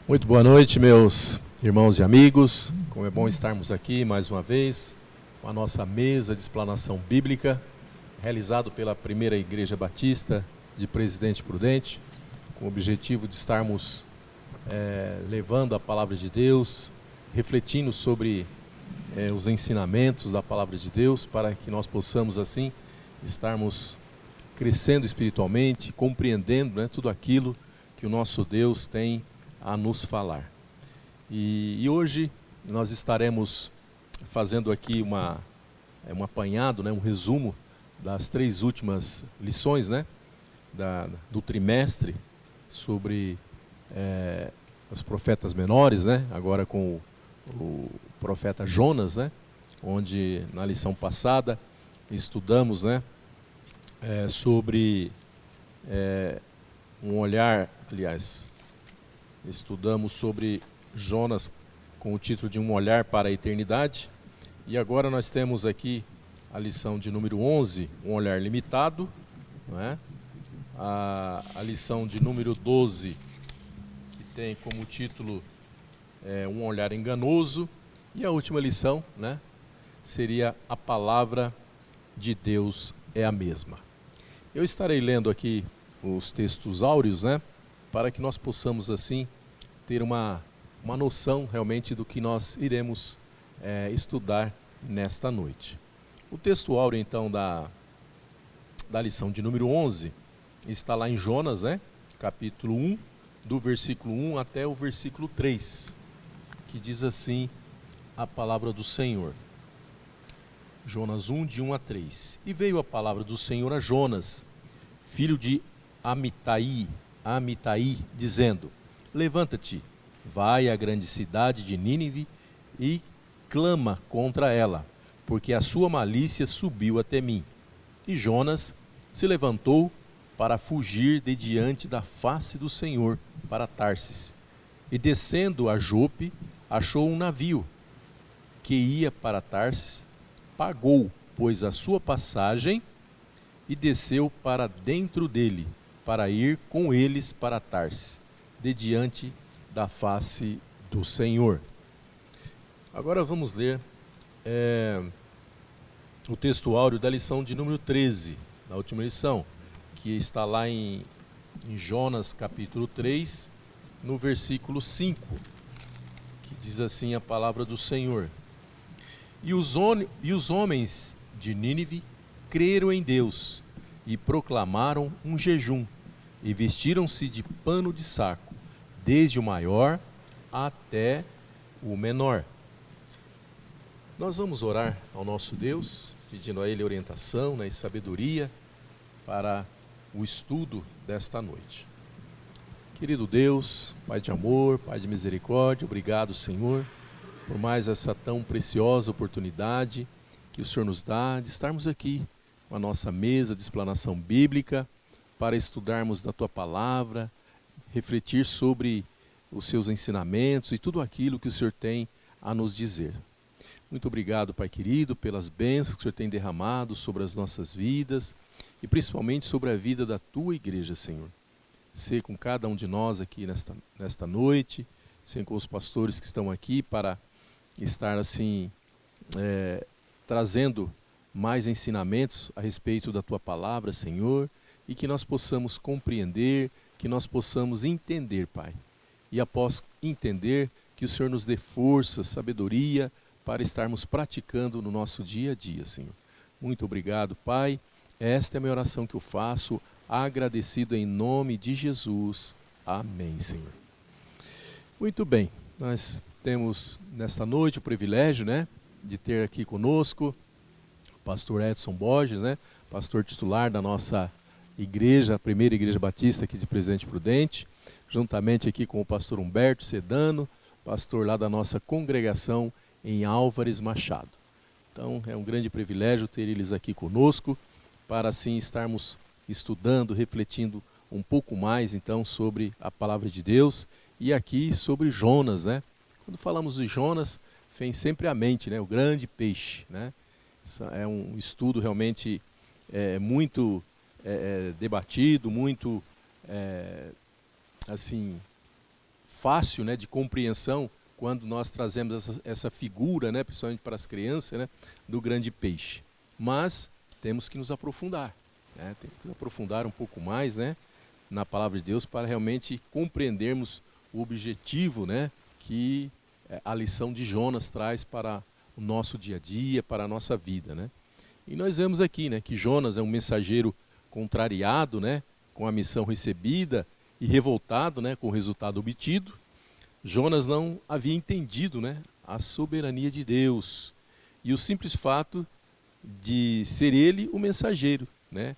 Muito boa noite, meus irmãos e amigos. Como é bom estarmos aqui mais uma vez com a nossa mesa de explanação bíblica, realizado pela Primeira Igreja Batista de Presidente Prudente, com o objetivo de estarmos levando a palavra de Deus, refletindo sobre os ensinamentos da palavra de Deus, para que nós possamos assim estarmos crescendo espiritualmente, compreendendo, tudo aquilo que o nosso Deus tem a nos falar. E hoje nós estaremos fazendo aqui um apanhado, um resumo das 3 últimas lições do trimestre sobre os profetas menores, agora com o profeta Jonas, onde na lição passada estudamos sobre um olhar, estudamos sobre Jonas com o título de Um Olhar para a Eternidade. E agora nós temos aqui a lição de número 11, Um Olhar Limitado. A lição de número 12, que tem como título Um Olhar Enganoso. E a última lição seria A Palavra de Deus é a Mesma. Eu estarei lendo aqui os textos áureos, para que nós possamos assim ter uma noção realmente do que nós iremos estudar nesta noite. O texto áureo então da lição de número 11 está lá em Jonas, capítulo 1, do versículo 1 até o versículo 3, que diz assim a palavra do Senhor. Jonas 1, de 1 a 3. E veio a palavra do Senhor a Jonas, filho de Amitai, dizendo: Levanta-te, vai à grande cidade de Nínive e clama contra ela, porque a sua malícia subiu até mim. E Jonas se levantou para fugir de diante da face do Senhor para Tarsis. E descendo a Jope, achou um navio que ia para Tarsis, pagou, pois, a sua passagem e desceu para dentro dele, para ir com eles para Tarsis, de diante da face do Senhor. Agora vamos ler o texto áureo da lição de número 13, da última lição, que está lá em Jonas capítulo 3, no versículo 5, que diz assim a palavra do Senhor. E os homens de Nínive creram em Deus e proclamaram um jejum, e vestiram-se de pano de saco, desde o maior até o menor. Nós vamos orar ao nosso Deus, pedindo a Ele orientação e sabedoria para o estudo desta noite. Querido Deus, Pai de amor, Pai de misericórdia, obrigado, Senhor, por mais essa tão preciosa oportunidade que o Senhor nos dá de estarmos aqui com a nossa mesa de explanação bíblica para estudarmos da Tua Palavra, refletir sobre os Seus ensinamentos e tudo aquilo que o Senhor tem a nos dizer. Muito obrigado, Pai querido, pelas bênçãos que o Senhor tem derramado sobre as nossas vidas e principalmente sobre a vida da Tua Igreja, Senhor. Ser com cada um de nós aqui nesta noite, ser com os pastores que estão aqui para estar assim trazendo mais ensinamentos a respeito da Tua Palavra, Senhor, e que nós possamos compreender, que nós possamos entender, Pai. E após entender, que o Senhor nos dê força, sabedoria, para estarmos praticando no nosso dia a dia, Senhor. Muito obrigado, Pai. Esta é a minha oração que eu faço, agradecido em nome de Jesus. Amém, Senhor. Muito bem, nós temos nesta noite o privilégio, de ter aqui conosco o pastor Edson Borges, pastor titular da nossa igreja, a Primeira Igreja Batista aqui de Presidente Prudente, juntamente aqui com o pastor Humberto Sedano, pastor lá da nossa congregação em Álvares Machado. Então é um grande privilégio ter eles aqui conosco, para assim estarmos estudando, refletindo um pouco mais então sobre a palavra de Deus e aqui sobre Jonas, Quando falamos de Jonas, vem sempre à mente, o grande peixe, É um estudo realmente muito debatido, muito assim fácil, né, de compreensão quando nós trazemos essa figura, né, principalmente para as crianças, né, do grande peixe. Mas temos que nos aprofundar, né, temos que nos aprofundar um pouco mais, né, na palavra de Deus para realmente compreendermos o objetivo, né, que a lição de Jonas traz para o nosso dia a dia, para a nossa vida, né. E nós vemos aqui, né, que Jonas é um mensageiro contrariado, né, com a missão recebida e revoltado, né, com o resultado obtido. Jonas não havia entendido, né, a soberania de Deus e o simples fato de ser ele o mensageiro, né,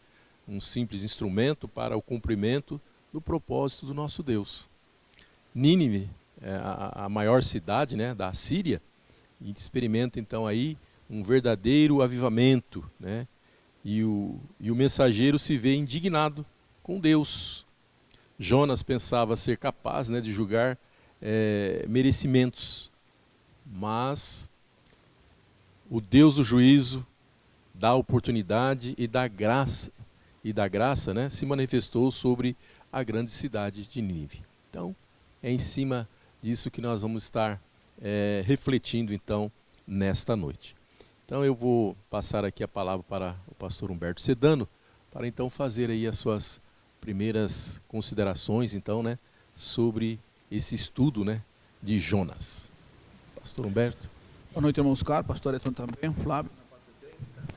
um simples instrumento para o cumprimento do propósito do nosso Deus. Nínive, a maior cidade, né, da Assíria, experimenta então aí um verdadeiro avivamento, né, e o mensageiro se vê indignado com Deus. Jonas pensava ser capaz, né, de julgar merecimentos, mas o Deus do juízo, da oportunidade e da graça, né, se manifestou sobre a grande cidade de Nínive. Então, é em cima disso que nós vamos estar refletindo então nesta noite. Então eu vou passar aqui a palavra para o pastor Humberto Sedano, para então fazer aí as suas primeiras considerações então, né, sobre esse estudo, né, de Jonas. Pastor Humberto. Boa noite, irmãos caros, pastor Edson também, Flávio,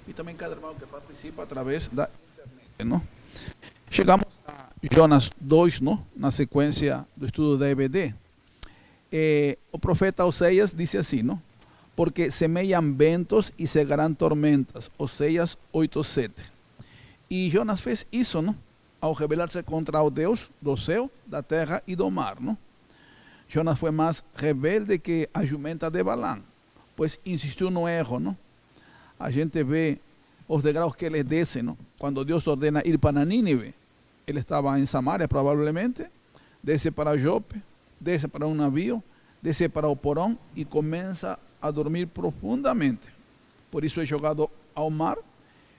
e também cada irmão que participa através da internet, não? Chegamos a Jonas 2, não? Na sequência do estudo da EBD. O profeta Oséias disse assim, não? Porque semeiam ventos e cegarão tormentas. Oséias 8:7. E Jonas fez isso, não? Ao rebelar-se contra o Deus do céu, da terra e do mar, não? Jonas foi mais rebelde que a jumenta de Balaam, pois insistiu no erro, não? A gente vê os degraus que ele desce, não? Quando Deus ordena ir para Nínive, ele estava em Samaria provavelmente, desce para Jope, desce para um navio, desce para o porão e começa a dormir profundamente. Por isso é jogado ao mar,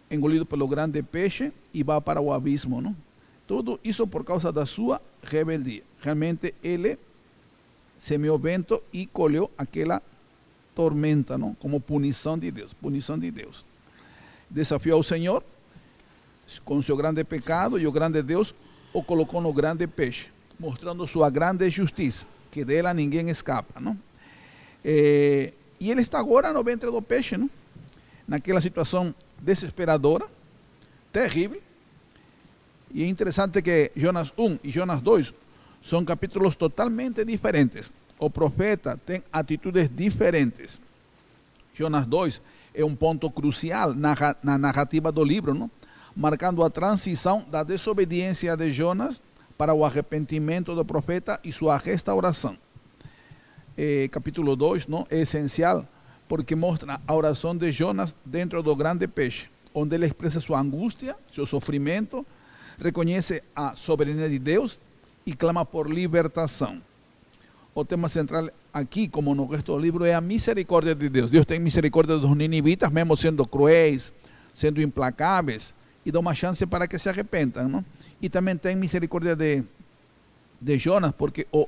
engolido pelo grande peixe e vai para o abismo, não? Tudo isso por causa da sua rebeldia. Realmente ele semeou vento e colheu aquela tormenta, não? Como punição de Deus, punição de Deus. Desafiou o Senhor com seu grande pecado e o grande Deus o colocou no grande peixe, mostrando sua grande justiça, que dela ninguém escapa, não? E ele está agora no ventre do peixe, não? Naquela situação desesperadora, terrível. E é interessante que Jonas 1 e Jonas 2 são capítulos totalmente diferentes. O profeta tem atitudes diferentes. Jonas 2 é um ponto crucial na narrativa do livro, não? Marcando a transição da desobediência de Jonas para o arrependimento do profeta e sua restauração. Capítulo 2, não? É essencial porque mostra a oração de Jonas dentro do grande peixe, onde ele expressa sua angústia, seu sofrimento, reconhece a soberania de Deus e clama por libertação. O tema central aqui, como no resto do livro, é a misericórdia de Deus. Deus tem misericórdia dos ninivitas, mesmo sendo cruéis, sendo implacáveis, e dá uma chance para que se arrependam, não? E também tem misericórdia de Jonas, porque o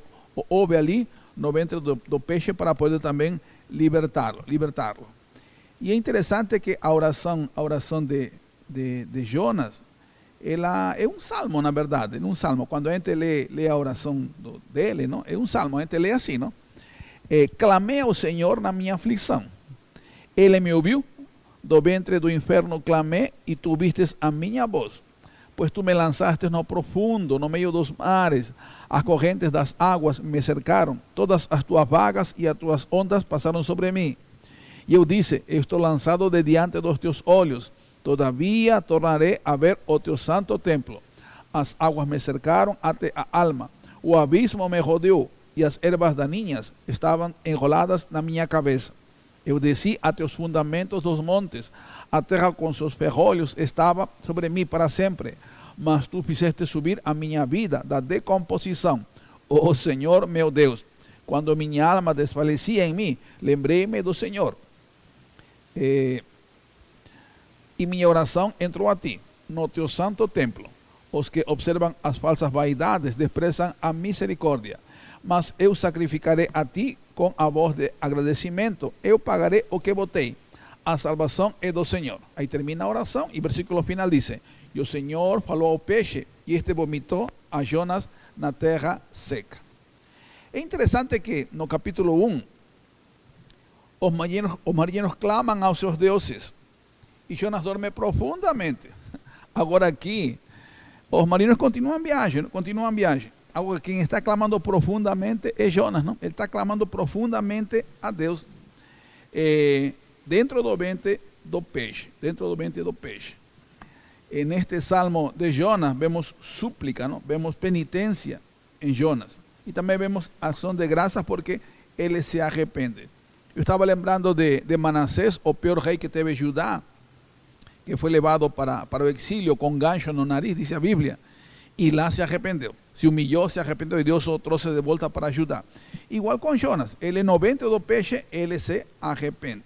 houve ali no ventre do peixe para poder também libertá-lo. E é interessante que a oração de Jonas, ela é um salmo, na verdade, um salmo. Quando a gente lê a oração dele, não? É um salmo, a gente lê assim, não? Clamei ao Senhor na minha aflição. Ele me ouviu, do ventre do inferno clamei e tu vistes a minha voz. Pois tu me lançaste no profundo, no meio dos mares, as correntes das águas me cercaram, todas as tuas vagas e as tuas ondas passaram sobre mim. E eu disse, eu estou lançado de diante dos teus olhos, todavia tornarei a ver o teu santo templo. As águas me cercaram até a alma, o abismo me rodeou, e as ervas daninhas estavam enroladas na minha cabeça. Eu desci até os fundamentos dos montes, a terra com seus ferrolhos estava sobre mim para sempre. Mas tu fizeste subir a minha vida da decomposição. Ó Senhor meu Deus, quando minha alma desfalecia em mim, lembrei-me do Senhor. E minha oração entrou a ti, no teu santo templo. Os que observam as falsas vaidades desprezam a misericórdia. mas eu sacrificarei a ti com a voz de agradecimento. Eu pagarei o que botei. A salvação é do Senhor. Aí termina a oração e o versículo final diz: e o Senhor falou ao peixe e este vomitou a Jonas na terra seca. É interessante que no capítulo 1, os marinheiros clamam aos seus deuses e Jonas dorme profundamente. Agora aqui, os marinheiros continuam a viagem. Agora quem está clamando profundamente é Jonas, não? Ele está clamando profundamente a Deus dentro do ventre do peixe, Neste salmo de Jonas vemos súplica, ¿no? Vemos penitência em Jonas. E também vemos ação de graças porque ele se arrepende. Eu estava lembrando de Manassés, o pior rei que teve Judá, que foi levado para o exílio com gancho no nariz, diz a Bíblia, e lá se arrependeu. Se humilhou, se arrependeu e Deus o trouxe de volta para Judá. Igual com Jonas, ele no ventre do peixe, ele se arrepende.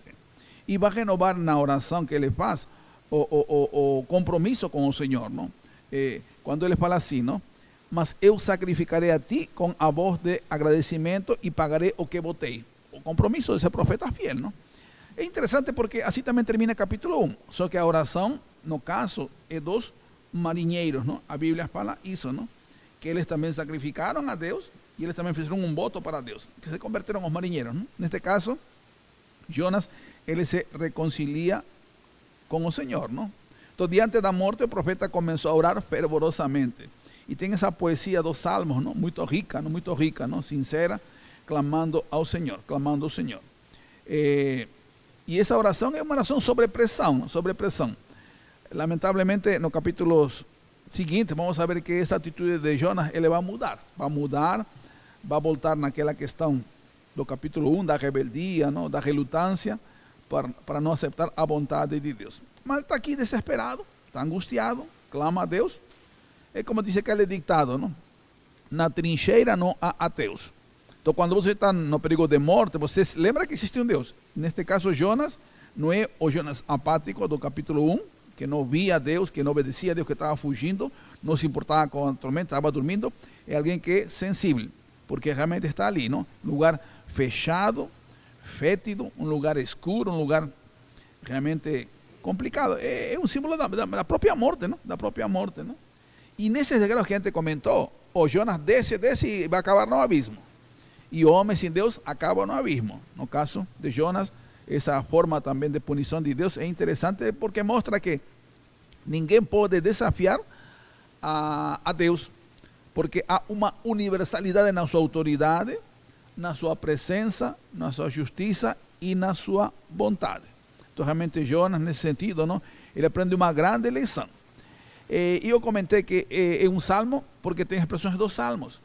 E vai renovar na oração que ele faz o compromisso com o Senhor, não? Quando ele fala assim, não? Mas eu sacrificarei a ti com a voz de agradecimento e pagarei o que botei. O compromisso desse profeta fiel, não? É interessante porque assim também termina o capítulo 1. Só que a oração, no caso, é dos marinheiros, não? A Bíblia fala isso, não? Que eles também sacrificaram a Deus e eles também fizeram um voto para Deus, que se converteram os marinheiros, não? Neste caso, Jonas, ele se reconcilia com o Senhor, não? Então, diante da morte, o profeta começou a orar fervorosamente. E tem essa poesia dos salmos, não? Muito rica, não? Sincera, clamando ao Senhor, E essa oração é uma oração sobre pressão. Lamentavelmente, no capítulo seguinte, vamos ver que essa atitude de Jonas, ele vai mudar, vai voltar naquela questão do capítulo 1, da rebeldia, não? Da relutância, para não aceitar a vontade de Deus. Mas está aqui desesperado, está angustiado, clama a Deus. É como diz aquele ditado, não? Na trincheira não há ateus. Então, quando você está no perigo de morte, você lembra que existe um Deus. Neste caso, Jonas não é o Jonas apático do capítulo 1, que não via Deus, que não obedecia a Deus, que estava fugindo, não se importava com a tormenta, estava dormindo. É alguém que é sensível, porque realmente está ali, não? Lugar fechado, fétido, um lugar escuro, um lugar realmente complicado. É um símbolo da própria morte, não? Da própria morte, não? E nesses degraus que a gente comentou, o Jonas desce e vai acabar no abismo. E o homem sem Deus acaba no abismo. No caso de Jonas, essa forma também de punição de Deus é interessante porque mostra que ninguém pode desafiar a Deus, porque há uma universalidade na sua autoridade, na sua presença, na sua justiça e na sua vontade. Então, realmente, Jonas, nesse sentido, não? Ele aprende uma grande lição. E eu comentei que é um salmo porque tem expressões dos salmos.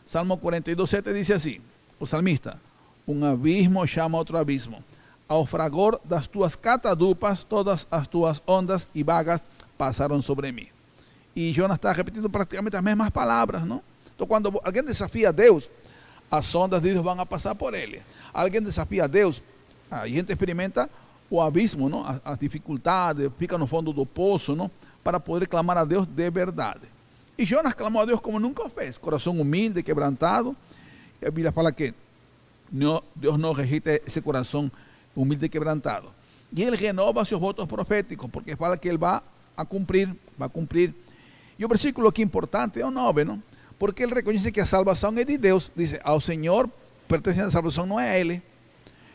Salmo 42:7 diz assim, o salmista: um abismo chama outro abismo. Ao fragor das tuas catadupas, todas as tuas ondas e vagas passaram sobre mim. E Jonas está repetindo praticamente as mesmas palavras, não? Então, quando alguém desafia a Deus, as ondas de Deus vão a passar por ele. Alguém desafia a Deus, a gente experimenta o abismo, não? As dificuldades, fica no fundo do poço, não? Para poder clamar a Deus de verdade. E Jonas clamou a Deus como nunca fez, coração humilde, quebrantado. E a Bíblia fala que Deus não rejeita esse coração humilde e quebrantado. E ele renova seus votos proféticos, porque fala que ele vai cumprir. E o versículo aqui importante é o 9, não? Porque ele reconhece que a salvação é de Deus. Diz, ao Senhor pertence a salvação, não é a ele.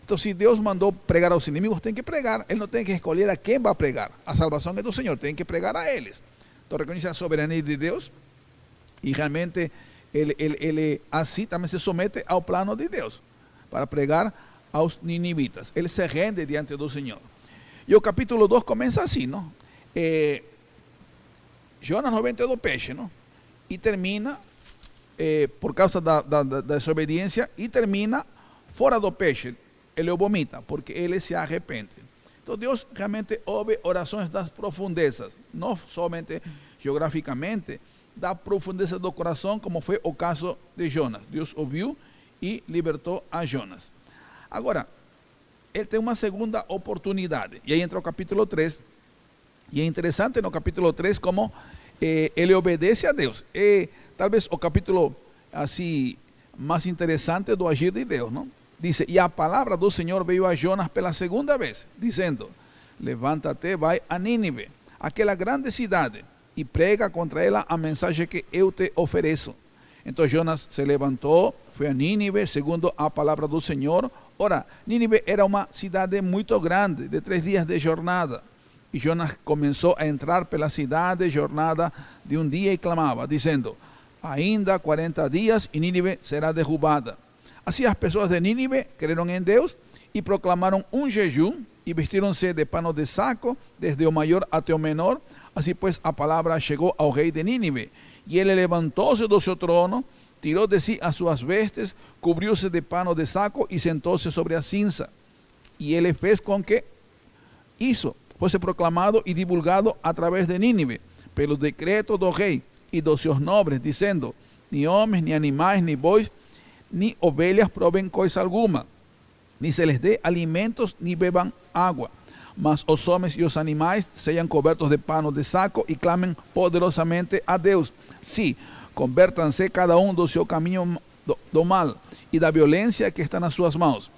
Então, se Deus mandou pregar aos inimigos, tem que pregar. Ele não tem que escolher a quem vai pregar. A salvação é do Senhor, tem que pregar a eles. Então, reconhece a soberania de Deus e realmente ele assim também se somete ao plano de Deus para pregar aos ninivitas. Ele se rende diante do Senhor. E o capítulo 2 começa assim, não? Jonas no ventre do peixe, não? E termina, por causa da desobediência, e termina fora do peixe. Ele o vomita, porque ele se arrepende. Então, Deus realmente ouve orações das profundezas, não somente geograficamente, da profundeza do coração, como foi o caso de Jonas. Deus ouviu e libertou a Jonas. Agora, ele tem uma segunda oportunidade, e aí entra o capítulo 3, e é interessante no capítulo 3 como ele obedece a Deus. Talvez o capítulo assim mais interessante do agir de Deus, não? Diz, e a palavra do Senhor veio a Jonas pela segunda vez, dizendo, levanta-te, vai a Nínive, aquela grande cidade, e prega contra ela a mensagem que eu te ofereço. Então Jonas se levantou, foi a Nínive, segundo a palavra do Senhor. Ora, Nínive era uma cidade muito grande, de 3 dias de jornada. E Jonas começou a entrar pela cidade, jornada de um dia, e clamava, dizendo, ainda 40 dias e Nínive será derrubada. Assim as pessoas de Nínive creram em Deus e proclamaram um jejum e vestiram-se de pano de saco, desde o maior até o menor. Assim pues a palavra chegou ao rei de Nínive, e ele levantou-se do seu trono, tirou de si as suas vestes, cobriu-se de pano de saco e sentou-se sobre a cinza. E ele fez com que isso fosse proclamado e divulgado através de Nínive, pelo decreto do rei e dos seus nobres, dizendo, nem homens, nem animais, nem bois, nem ovelhas provem coisa alguma, nem se les dê alimentos, nem bebam água. Mas os homens e os animais sejam cobertos de pano de saco e clamem poderosamente a Deus. Sim, convertam-se cada um do seu caminho do mal e da violência que está nas suas mãos.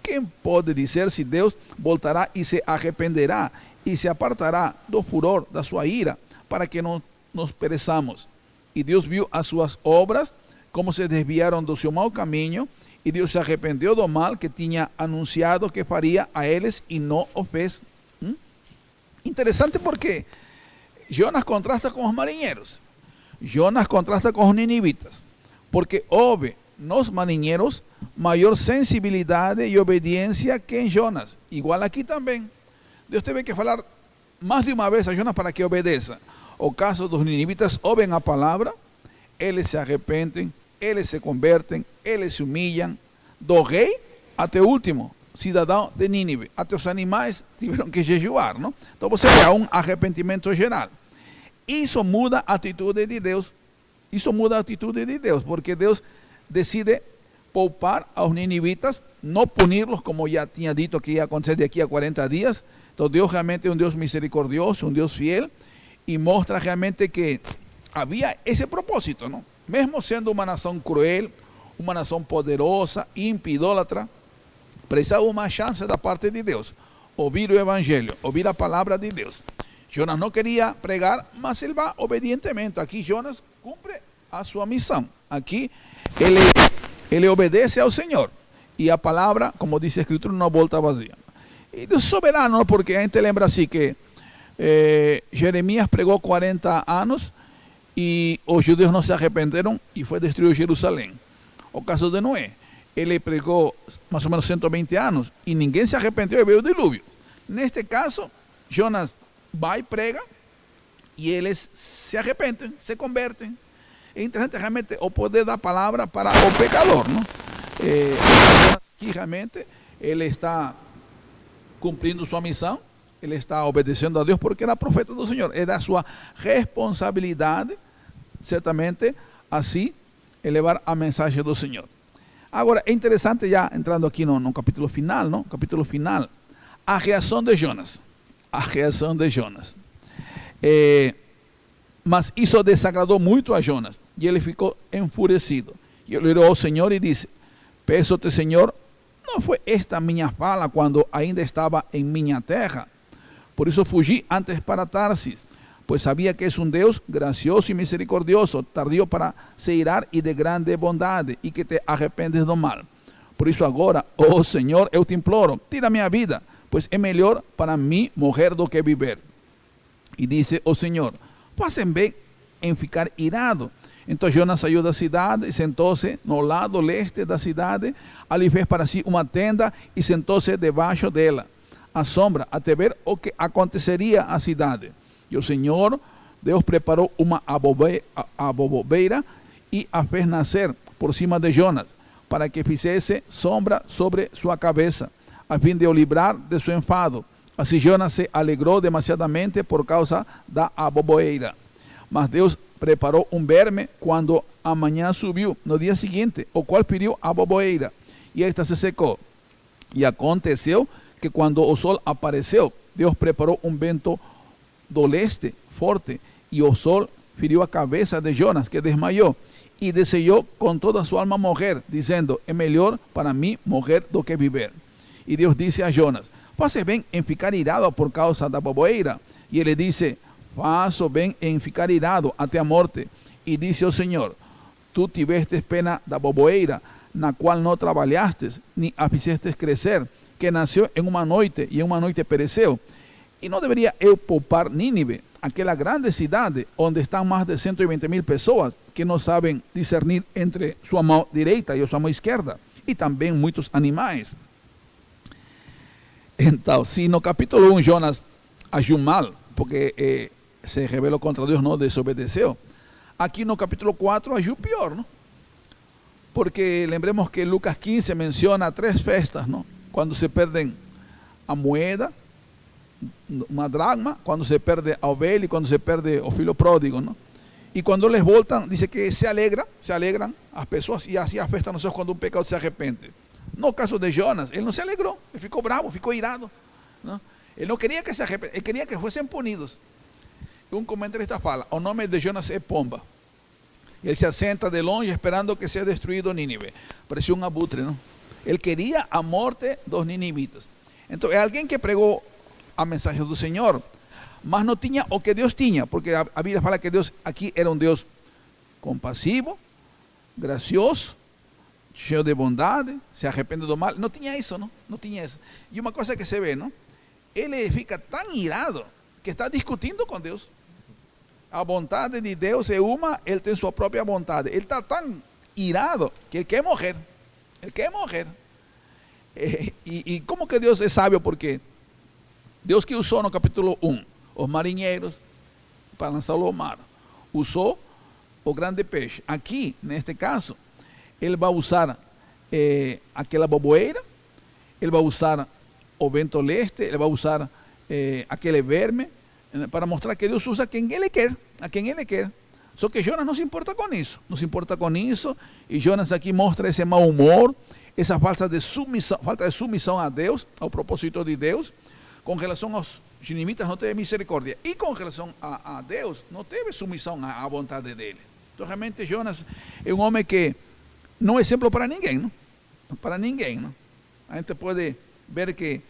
Quem pode dizer se Deus voltará e se arrependerá e se apartará do furor da sua ira para que não nos pereçamos? E Deus viu as suas obras, como se desviaram do seu mau caminho, e Deus se arrependeu do mal que tinha anunciado que faria a eles e não o fez. Interessante porque Jonas contrasta com os marinheiros. Jonas contrasta com os ninivitas. Porque houve nos marinheiros maior sensibilidade e obediência que em Jonas. Igual aqui também. Deus teve que falar mais de uma vez a Jonas para que obedeça. O caso dos ninivitas, ouvem a palavra, eles se arrependem, eles se convertem, eles se humilham, do rei até o último cidadão de Nínive, até os animais tiveram que jejuar, não? Então você vê um arrependimento geral. Isso muda a atitude de Deus. Isso muda a atitude de Deus, porque Deus decide poupar aos ninivitas, não puni-los, como já tinha dito que ia acontecer daqui a 40 dias. Então Deus realmente é um Deus misericordioso, um Deus fiel, e mostra realmente que havia esse propósito, não? Mesmo sendo uma nação cruel, uma nação poderosa, ímpia, idólatra, precisava uma chance da parte de Deus. Ouvir o evangelho, ouvir a palavra de Deus. Jonas não queria pregar, mas ele vai obedientemente. Aqui Jonas cumpre a sua missão. Aqui ele obedece ao Senhor. E a palavra, como diz a Escritura, não volta vazia. E Deus soberano, porque a gente lembra assim que Jeremias pregou 40 anos e os judeus não se arrependeram e foi destruído Jerusalém. O caso de Noé, ele pregou mais ou menos 120 anos e ninguém se arrependeu e veio o dilúvio. Neste caso, Jonas vai e prega e eles se arrependem, se convertem. É interessante realmente o poder da palavra para o pecador, não? Aqui realmente ele está cumprindo sua missão, ele está obedecendo a Deus porque era profeta do Senhor, era sua responsabilidade, certamente, assim, elevar a mensagem do Senhor. Agora, é interessante, já entrando aqui no capítulo final, não? Capítulo final, a reação de Jonas. A reação de Jonas. Mas isso desagradou muito a Jonas, e ele ficou enfurecido. E ele orou ao Senhor e disse, peço-te, Senhor, não foi esta minha fala quando ainda estava em minha terra? Por isso fugi antes para Tarsis, pois sabia que és um Deus gracioso e misericordioso, tardio para se irar e de grande bondade, e que te arrependes do mal. Por isso agora, ó Senhor, eu te imploro, tira minha vida, pois é melhor para mim morrer do que viver. E disse o Senhor, fazem bem em ficar irado. Então Jonas saiu da cidade e sentou-se no lado leste da cidade. Ali fez para si uma tenda e sentou-se debaixo dela, à sombra, até ver o que aconteceria à cidade. E o Senhor, Deus preparou uma abobobeira e a fez nascer por cima de Jonas, para que fizesse sombra sobre sua cabeça, a fim de o livrar de seu enfado. Assim Jonas se alegrou demasiadamente por causa da aboboeira. Mas Deus preparou um verme quando a manhã subiu no dia seguinte, o qual feriu a aboboeira, e esta se secou. E aconteceu que quando o sol apareceu, Deus preparou um vento do leste forte, e o sol feriu a cabeça de Jonas, que desmaiou, e desejou com toda a sua alma morrer, dizendo, é melhor para mim morrer do que viver. E Deus disse a Jonas, faço bem em ficar irado por causa da boboeira. E ele disse, faço bem em ficar irado até a morte. E disse o Senhor, tu tiveste pena da boboeira, na qual não trabalhaste, nem a fizeste crescer, que nasceu em uma noite, e em uma noite pereceu. E não deveria eu poupar Nínive, aquela grande cidade, onde estão mais de 120.000 pessoas, que não sabem discernir entre sua mão direita e sua mão esquerda, e também muitos animais. Então, se no capítulo 1 Jonas agiu mal, porque se rebelou contra Deus, não desobedeceu, aqui no capítulo 4 agiu pior, não? Porque lembremos que Lucas 15 menciona 3 festas, não? Quando se perdem a moeda, uma dracma, quando se perde a ovelha e quando se perde o filho pródigo, não? E quando eles voltam, diz que se alegram as pessoas, e assim a festa não só quando um pecado se arrepende. No caso de Jonas, ele não se alegrou, ele ficou bravo, ficou irado, não? Ele não queria que se arrependessem, ele queria que fossem punidos. Um comentarista fala, o nome de Jonas é Pomba. Ele se assenta de longe esperando que seja destruído Nínive. Parecia um abutre, não? Ele queria a morte dos ninivitas. Então é alguém que pregou a mensagem do Senhor, mas não tinha o que Deus tinha, porque a Bíblia fala que Deus aqui era um Deus compassivo, gracioso, cheio de bondade, se arrepende do mal. Não tinha isso, não? Não tinha isso. E uma coisa que se vê, não? Ele fica tão irado que está discutindo com Deus. A vontade de Deus é uma, ele tem sua própria vontade. Ele está tão irado que ele quer morrer. Ele quer morrer. E como que Deus é sábio? Porque Deus que usou no capítulo 1 os marinheiros para lançá-lo ao mar, usou o grande peixe. Aqui, neste caso, ele vai usar aquela boboeira, ele vai usar o vento leste, ele vai usar aquele verme, para mostrar que Deus usa quem ele quer, a quem ele quer. Só que Jonas não se importa com isso, e Jonas aqui mostra esse mau humor, essa falta de submissão a Deus, ao propósito de Deus. Com relação aos ninivitas não teve misericórdia, e com relação a Deus não teve submissão à vontade dele. Então realmente Jonas é um homem que não é exemplo para ninguém, não? Para ninguém, não? A gente pode ver que,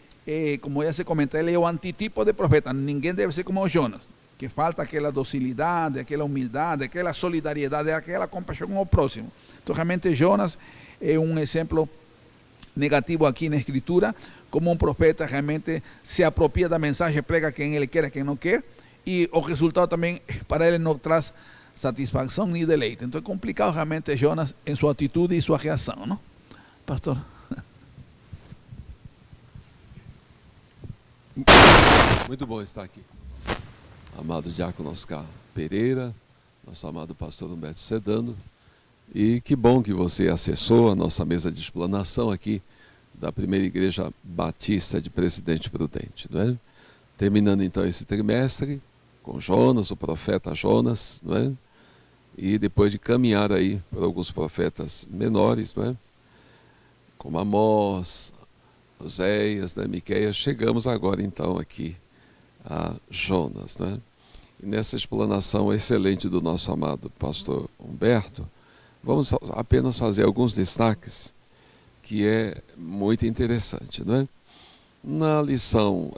como já se comenta, ele é o antitipo de profeta. Ninguém deve ser como Jonas, que falta aquela docilidade, aquela humildade, aquela solidariedade, aquela compaixão com o próximo. Então realmente Jonas é um exemplo negativo aqui na Escritura, como um profeta realmente se apropria da mensagem, prega quem ele quer, quem não quer, e o resultado também para ele não traz satisfação nem deleite. Então é complicado realmente Jonas em sua atitude e sua reação, não? Pastor? Muito bom estar aqui. Amado Diácono Oscar Pereira, nosso amado pastor Humberto Sedano, e que bom que você acessou a nossa mesa de explanação aqui da Primeira Igreja Batista de Presidente Prudente, não é? Terminando então esse trimestre com Jonas, o profeta Jonas, não é? E depois de caminhar aí por alguns profetas menores, não é? Como Amós, Oséias, né? Miqueias, chegamos agora então aqui a Jonas, não é? E nessa explanação excelente do nosso amado pastor Humberto, vamos apenas fazer alguns destaques que é muito interessante, não é? Na lição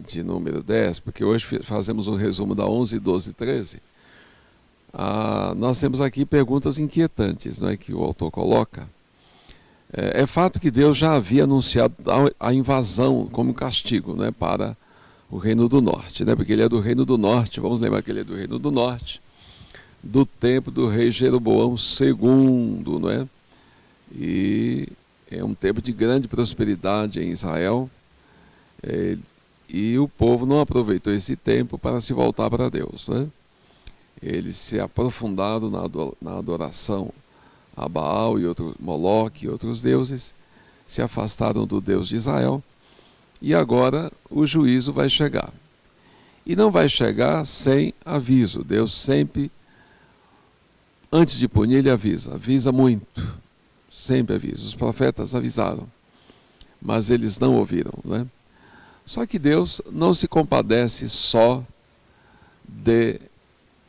de número 10, porque hoje fazemos um resumo da 11, 12 e 13, nós temos aqui perguntas inquietantes, não é, que o autor coloca. É fato que Deus já havia anunciado a invasão como castigo, não é, para o Reino do Norte, né, porque ele é do Reino do Norte, vamos lembrar que ele é do Reino do Norte, do tempo do rei Jeroboão II, não é? E é um tempo de grande prosperidade em Israel, e o povo não aproveitou esse tempo para se voltar para Deus, né? Eles se aprofundaram na adoração a Baal e Moloque e outros deuses, se afastaram do Deus de Israel, e agora o juízo vai chegar. E não vai chegar sem aviso. Deus sempre, antes de punir, ele avisa muito, sempre avisa. Os profetas avisaram, mas eles não ouviram, não é? Só que Deus não se compadece só de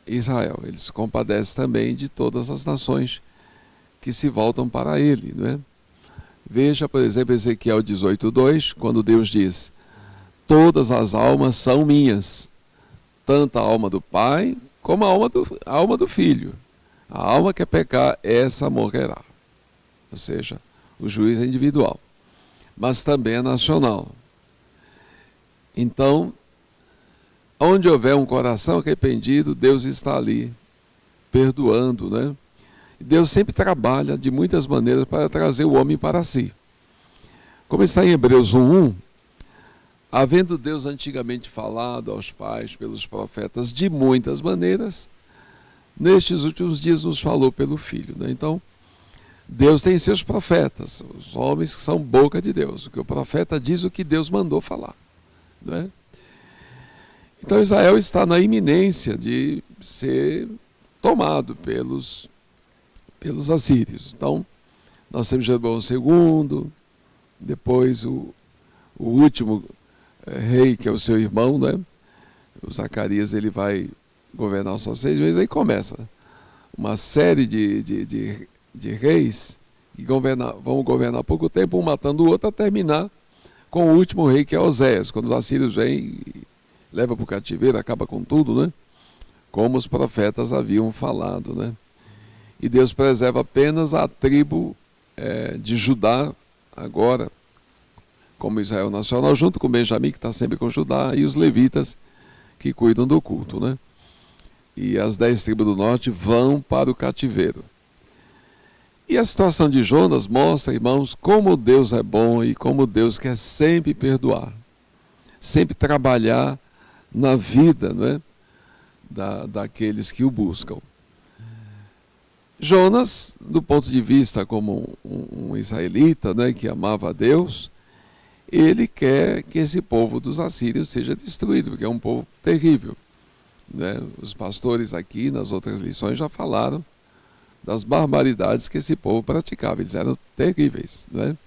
Israel. Ele se compadece também de todas as nações que se voltam para ele, não é? Veja, por exemplo, Ezequiel 18:2, quando Deus diz: todas as almas são minhas, tanto a alma do pai como a alma do filho. A alma que pecar, essa morrerá. Ou seja, o juízo é individual, mas também é nacional. Então, onde houver um coração arrependido, Deus está ali, perdoando, né? Deus sempre trabalha de muitas maneiras para trazer o homem para si. Como está em Hebreus 1:1, havendo Deus antigamente falado aos pais pelos profetas de muitas maneiras, nestes últimos dias nos falou pelo Filho, né? Então, Deus tem seus profetas, os homens que são boca de Deus. O que o profeta diz, o que Deus mandou falar, não é? Então Israel está na iminência de ser tomado pelos assírios. Então, nós temos Jeroboão II, depois o último rei, que é o seu irmão, né? O Zacarias, ele vai governar só 6 meses, aí começa uma série de reis que vão governar pouco tempo, um matando o outro, a terminar com o último rei, que é Oséias, quando os assírios vêm e levam para o cativeiro, acaba com tudo, né? Como os profetas haviam falado, né? E Deus preserva apenas a tribo de Judá, agora, como Israel nacional, junto com Benjamim, que está sempre com Judá, e os levitas, que cuidam do culto, né? E as 10 tribos do norte vão para o cativeiro. E a situação de Jonas mostra, irmãos, como Deus é bom e como Deus quer sempre perdoar, sempre trabalhar na vida, não é? Daqueles que o buscam. Jonas, do ponto de vista como um israelita, né, que amava a Deus, ele quer que esse povo dos assírios seja destruído, porque é um povo terrível, né? Os pastores aqui, nas outras lições, já falaram das barbaridades que esse povo praticava, eles eram terríveis, né?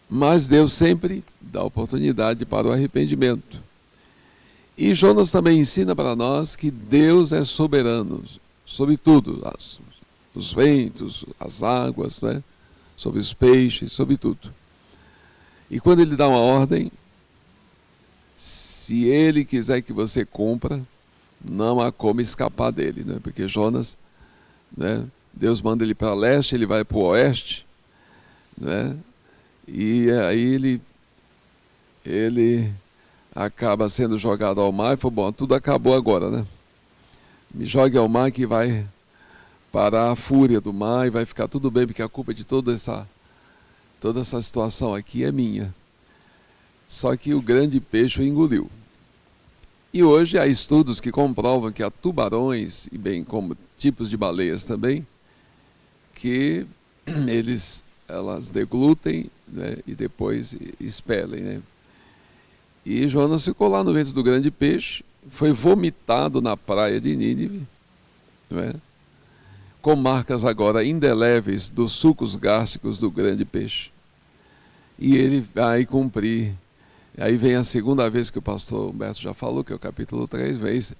Mas Deus sempre dá oportunidade para o arrependimento. E Jonas também ensina para nós que Deus é soberano sobre tudo, os ventos, as águas, né? Sobre os peixes, sobre tudo. E quando ele dá uma ordem, se ele quiser que você cumpra, não há como escapar dele, né? Porque Jonas, né? Deus manda ele para leste, ele vai para o oeste, né? E aí ele acaba sendo jogado ao mar e falou: bom, tudo acabou agora, né? Me jogue ao mar que vai parar a fúria do mar e vai ficar tudo bem, porque a culpa de toda essa situação aqui é minha. Só que o grande peixe o engoliu. E hoje há estudos que comprovam que há tubarões, e bem como tipos de baleias também, que elas deglutem, né, e depois expelem, né? E Jonas ficou lá no ventre do grande peixe, foi vomitado na praia de Nínive, não é? Com marcas agora indeléveis dos sucos gástricos do grande peixe. E ele vai cumprir. Aí vem a segunda vez que o pastor Humberto já falou, que é o capítulo 3, vez.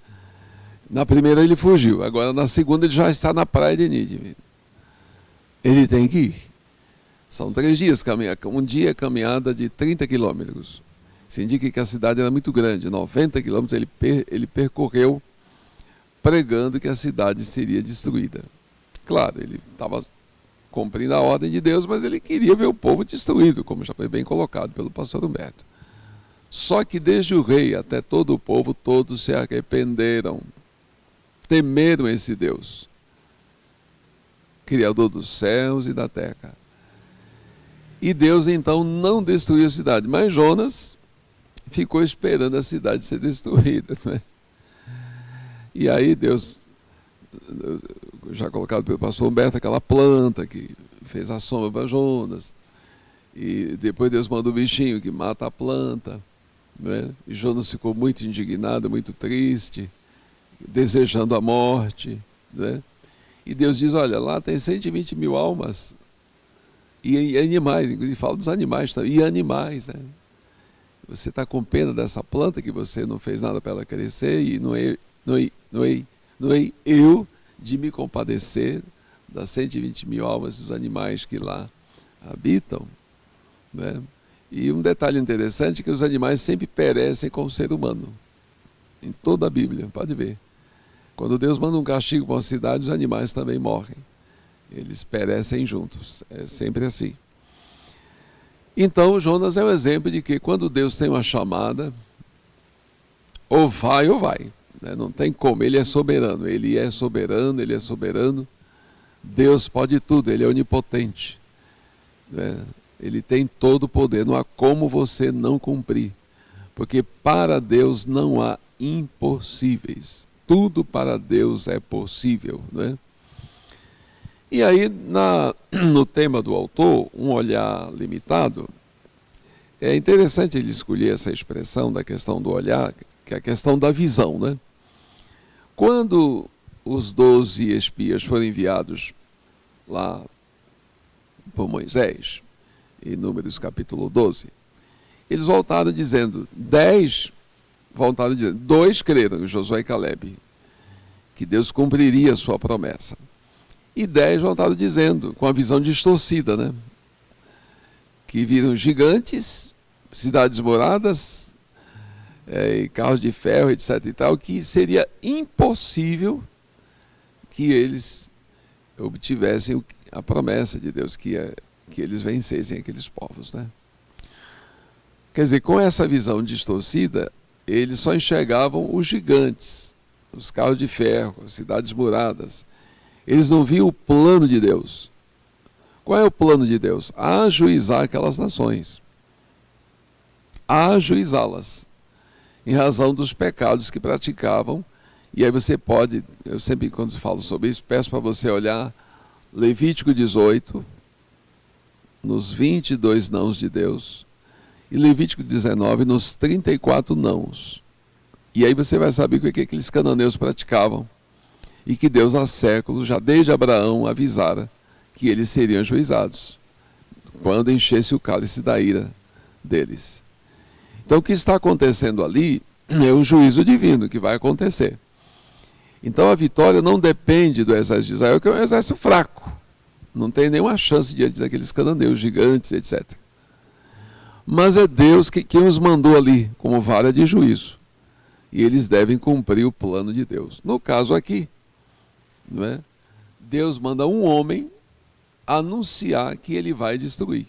Na primeira ele fugiu, agora na segunda ele já está na praia de Nínive. Ele tem que ir. São 3 dias caminhada, um dia caminhada de 30 quilômetros. Isso indica que a cidade era muito grande, 90 quilômetros ele percorreu pregando que a cidade seria destruída. Claro, ele estava cumprindo a ordem de Deus, mas ele queria ver o povo destruído, como já foi bem colocado pelo pastor Humberto. Só que desde o rei até todo o povo, todos se arrependeram, temeram esse Deus, Criador dos céus e da terra. E Deus então não destruiu a cidade, mas Jonas ficou esperando a cidade ser destruída, né? E aí Deus, já colocado pelo pastor Humberto, aquela planta que fez a sombra para Jonas, e depois Deus manda o bichinho que mata a planta, né? E Jonas ficou muito indignado, muito triste, desejando a morte, né? E Deus diz: olha, lá tem 120 mil almas, e animais, inclusive fala dos animais também, e animais, né? Você está com pena dessa planta que você não fez nada para ela crescer, e Não hei eu de me compadecer das 120 mil almas dos animais que lá habitam, né? E um detalhe interessante é que os animais sempre perecem com o ser humano. Em toda a Bíblia, pode ver. Quando Deus manda um castigo para uma cidade, os animais também morrem. Eles perecem juntos. É sempre assim. Então, Jonas é um exemplo de que quando Deus tem uma chamada, ou vai ou vai, né? Não tem como, ele é soberano. Ele é soberano, ele é soberano. Deus pode tudo, ele é onipotente, né? Ele tem todo o poder, não há como você não cumprir. Porque para Deus não há impossíveis. Tudo para Deus é possível, né? E aí, no tema do autor, um olhar limitado, é interessante ele escolher essa expressão da questão do olhar, que é a questão da visão, né? Quando os 12 espias foram enviados lá por Moisés, em Números capítulo 12, eles voltaram dizendo, 2 creram, Josué e Calebe, que Deus cumpriria a sua promessa. E 10 voltaram dizendo, com a visão distorcida, né? Que viram gigantes, cidades moradas, e carros de ferro, etc. e tal, que seria impossível que eles obtivessem a promessa de Deus, que eles vencessem aqueles povos, né? Quer dizer, com essa visão distorcida, eles só enxergavam os gigantes, os carros de ferro, as cidades muradas. Eles não viam o plano de Deus. Qual é o plano de Deus? Ajuizar aquelas nações. Ajuizá-las. Em razão dos pecados que praticavam. E aí você pode, eu sempre quando falo sobre isso, peço para você olhar Levítico 18, nos 22 nãos de Deus, e Levítico 19, nos 34 nãos. E aí você vai saber o que aqueles cananeus praticavam. E que Deus há séculos, já desde Abraão, avisara que eles seriam ajuizados quando enchesse o cálice da ira deles. Então o que está acontecendo ali é um juízo divino que vai acontecer. Então a vitória não depende do exército de Israel, que é um exército fraco. Não tem nenhuma chance diante daqueles cananeus gigantes, etc. Mas é Deus quem os mandou ali como vara de juízo. E eles devem cumprir o plano de Deus. No caso aqui, não é? Deus manda um homem anunciar que ele vai destruir.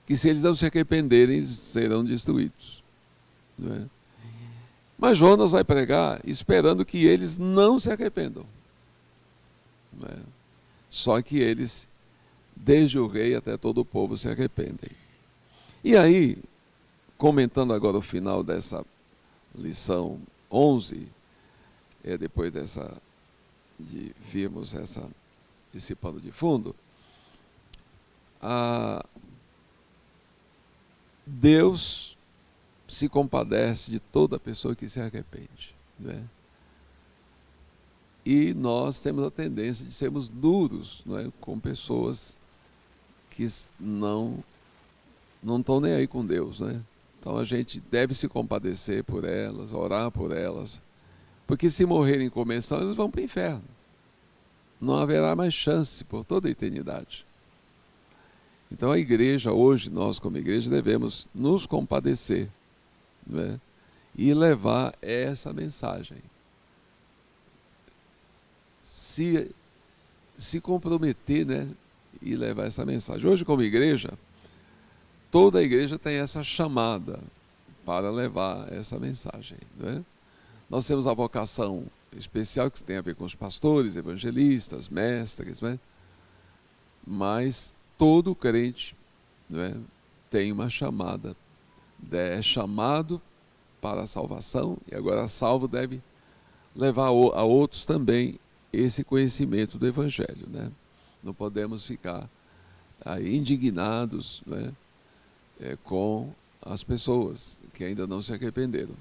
Que se eles não se arrependerem, serão destruídos. Não é? Mas Jonas vai pregar esperando que eles não se arrependam. Não é? Só que eles, desde o rei até todo o povo, se arrependem. E aí, comentando agora o final dessa lição 11, depois de virmos esse pano de fundo, Deus se compadece de toda pessoa que se arrepende, né? E nós temos a tendência de sermos duros, não é? Com pessoas que não estão nem aí com Deus, né? Então a gente deve se compadecer por elas, orar por elas, porque se morrerem em convenção, eles vão para o inferno. Não haverá mais chance por toda a eternidade. Então a igreja, hoje, nós como igreja, devemos nos compadecer, né? E levar essa mensagem. Se comprometer, né? E levar essa mensagem. Hoje, como igreja, toda a igreja tem essa chamada para levar essa mensagem, né? Nós temos a vocação especial que tem a ver com os pastores, evangelistas, mestres, né? Mas todo crente, né, tem uma chamada, é chamado para a salvação, e agora salvo deve levar a outros também esse conhecimento do Evangelho, né? Não podemos ficar aí indignados, né, com as pessoas que ainda não se arrependeram.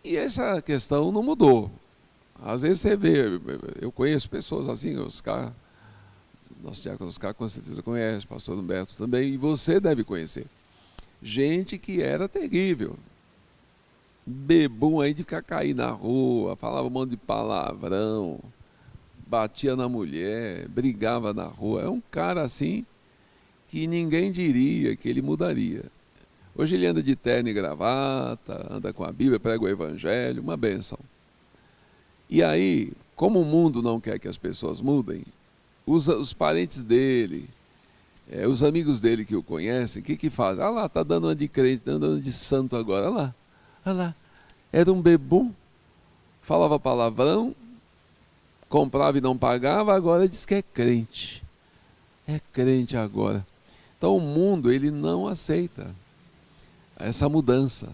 E essa questão não mudou. Às vezes você vê, eu conheço pessoas assim, Oscar, nosso diácono Oscar com certeza conhece, pastor Humberto também, e você deve conhecer. Gente que era terrível. bebum aí de ficar cair na rua, falava um monte de palavrão, batia na mulher, brigava na rua. É um cara assim que ninguém diria que ele mudaria. Hoje ele anda de terno e gravata, anda com a Bíblia, prega o Evangelho, uma bênção. E aí, como o mundo não quer que as pessoas mudem, os parentes dele, os amigos dele que o conhecem, o que fazem? Ah lá, está dando uma de crente, está dando uma de santo agora, olha lá. Era um bebum, falava palavrão, comprava e não pagava, agora diz que é crente. É crente agora. Então o mundo, ele não aceita essa mudança.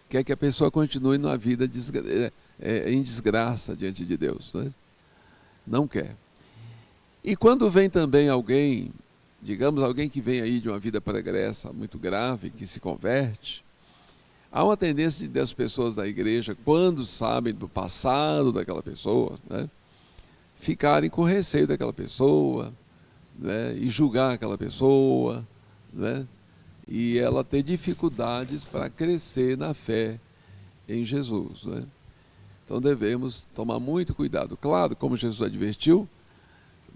Quer que a pessoa continue na vida em desgraça diante de Deus. Né? Não quer. E quando vem também alguém, digamos alguém que vem aí de uma vida pregressa muito grave, que se converte, há uma tendência das pessoas da igreja, quando sabem do passado daquela pessoa, né, ficarem com receio daquela pessoa, né, e julgar aquela pessoa, né, e ela ter dificuldades para crescer na fé em Jesus. Né? Então devemos tomar muito cuidado. Claro, como Jesus advertiu,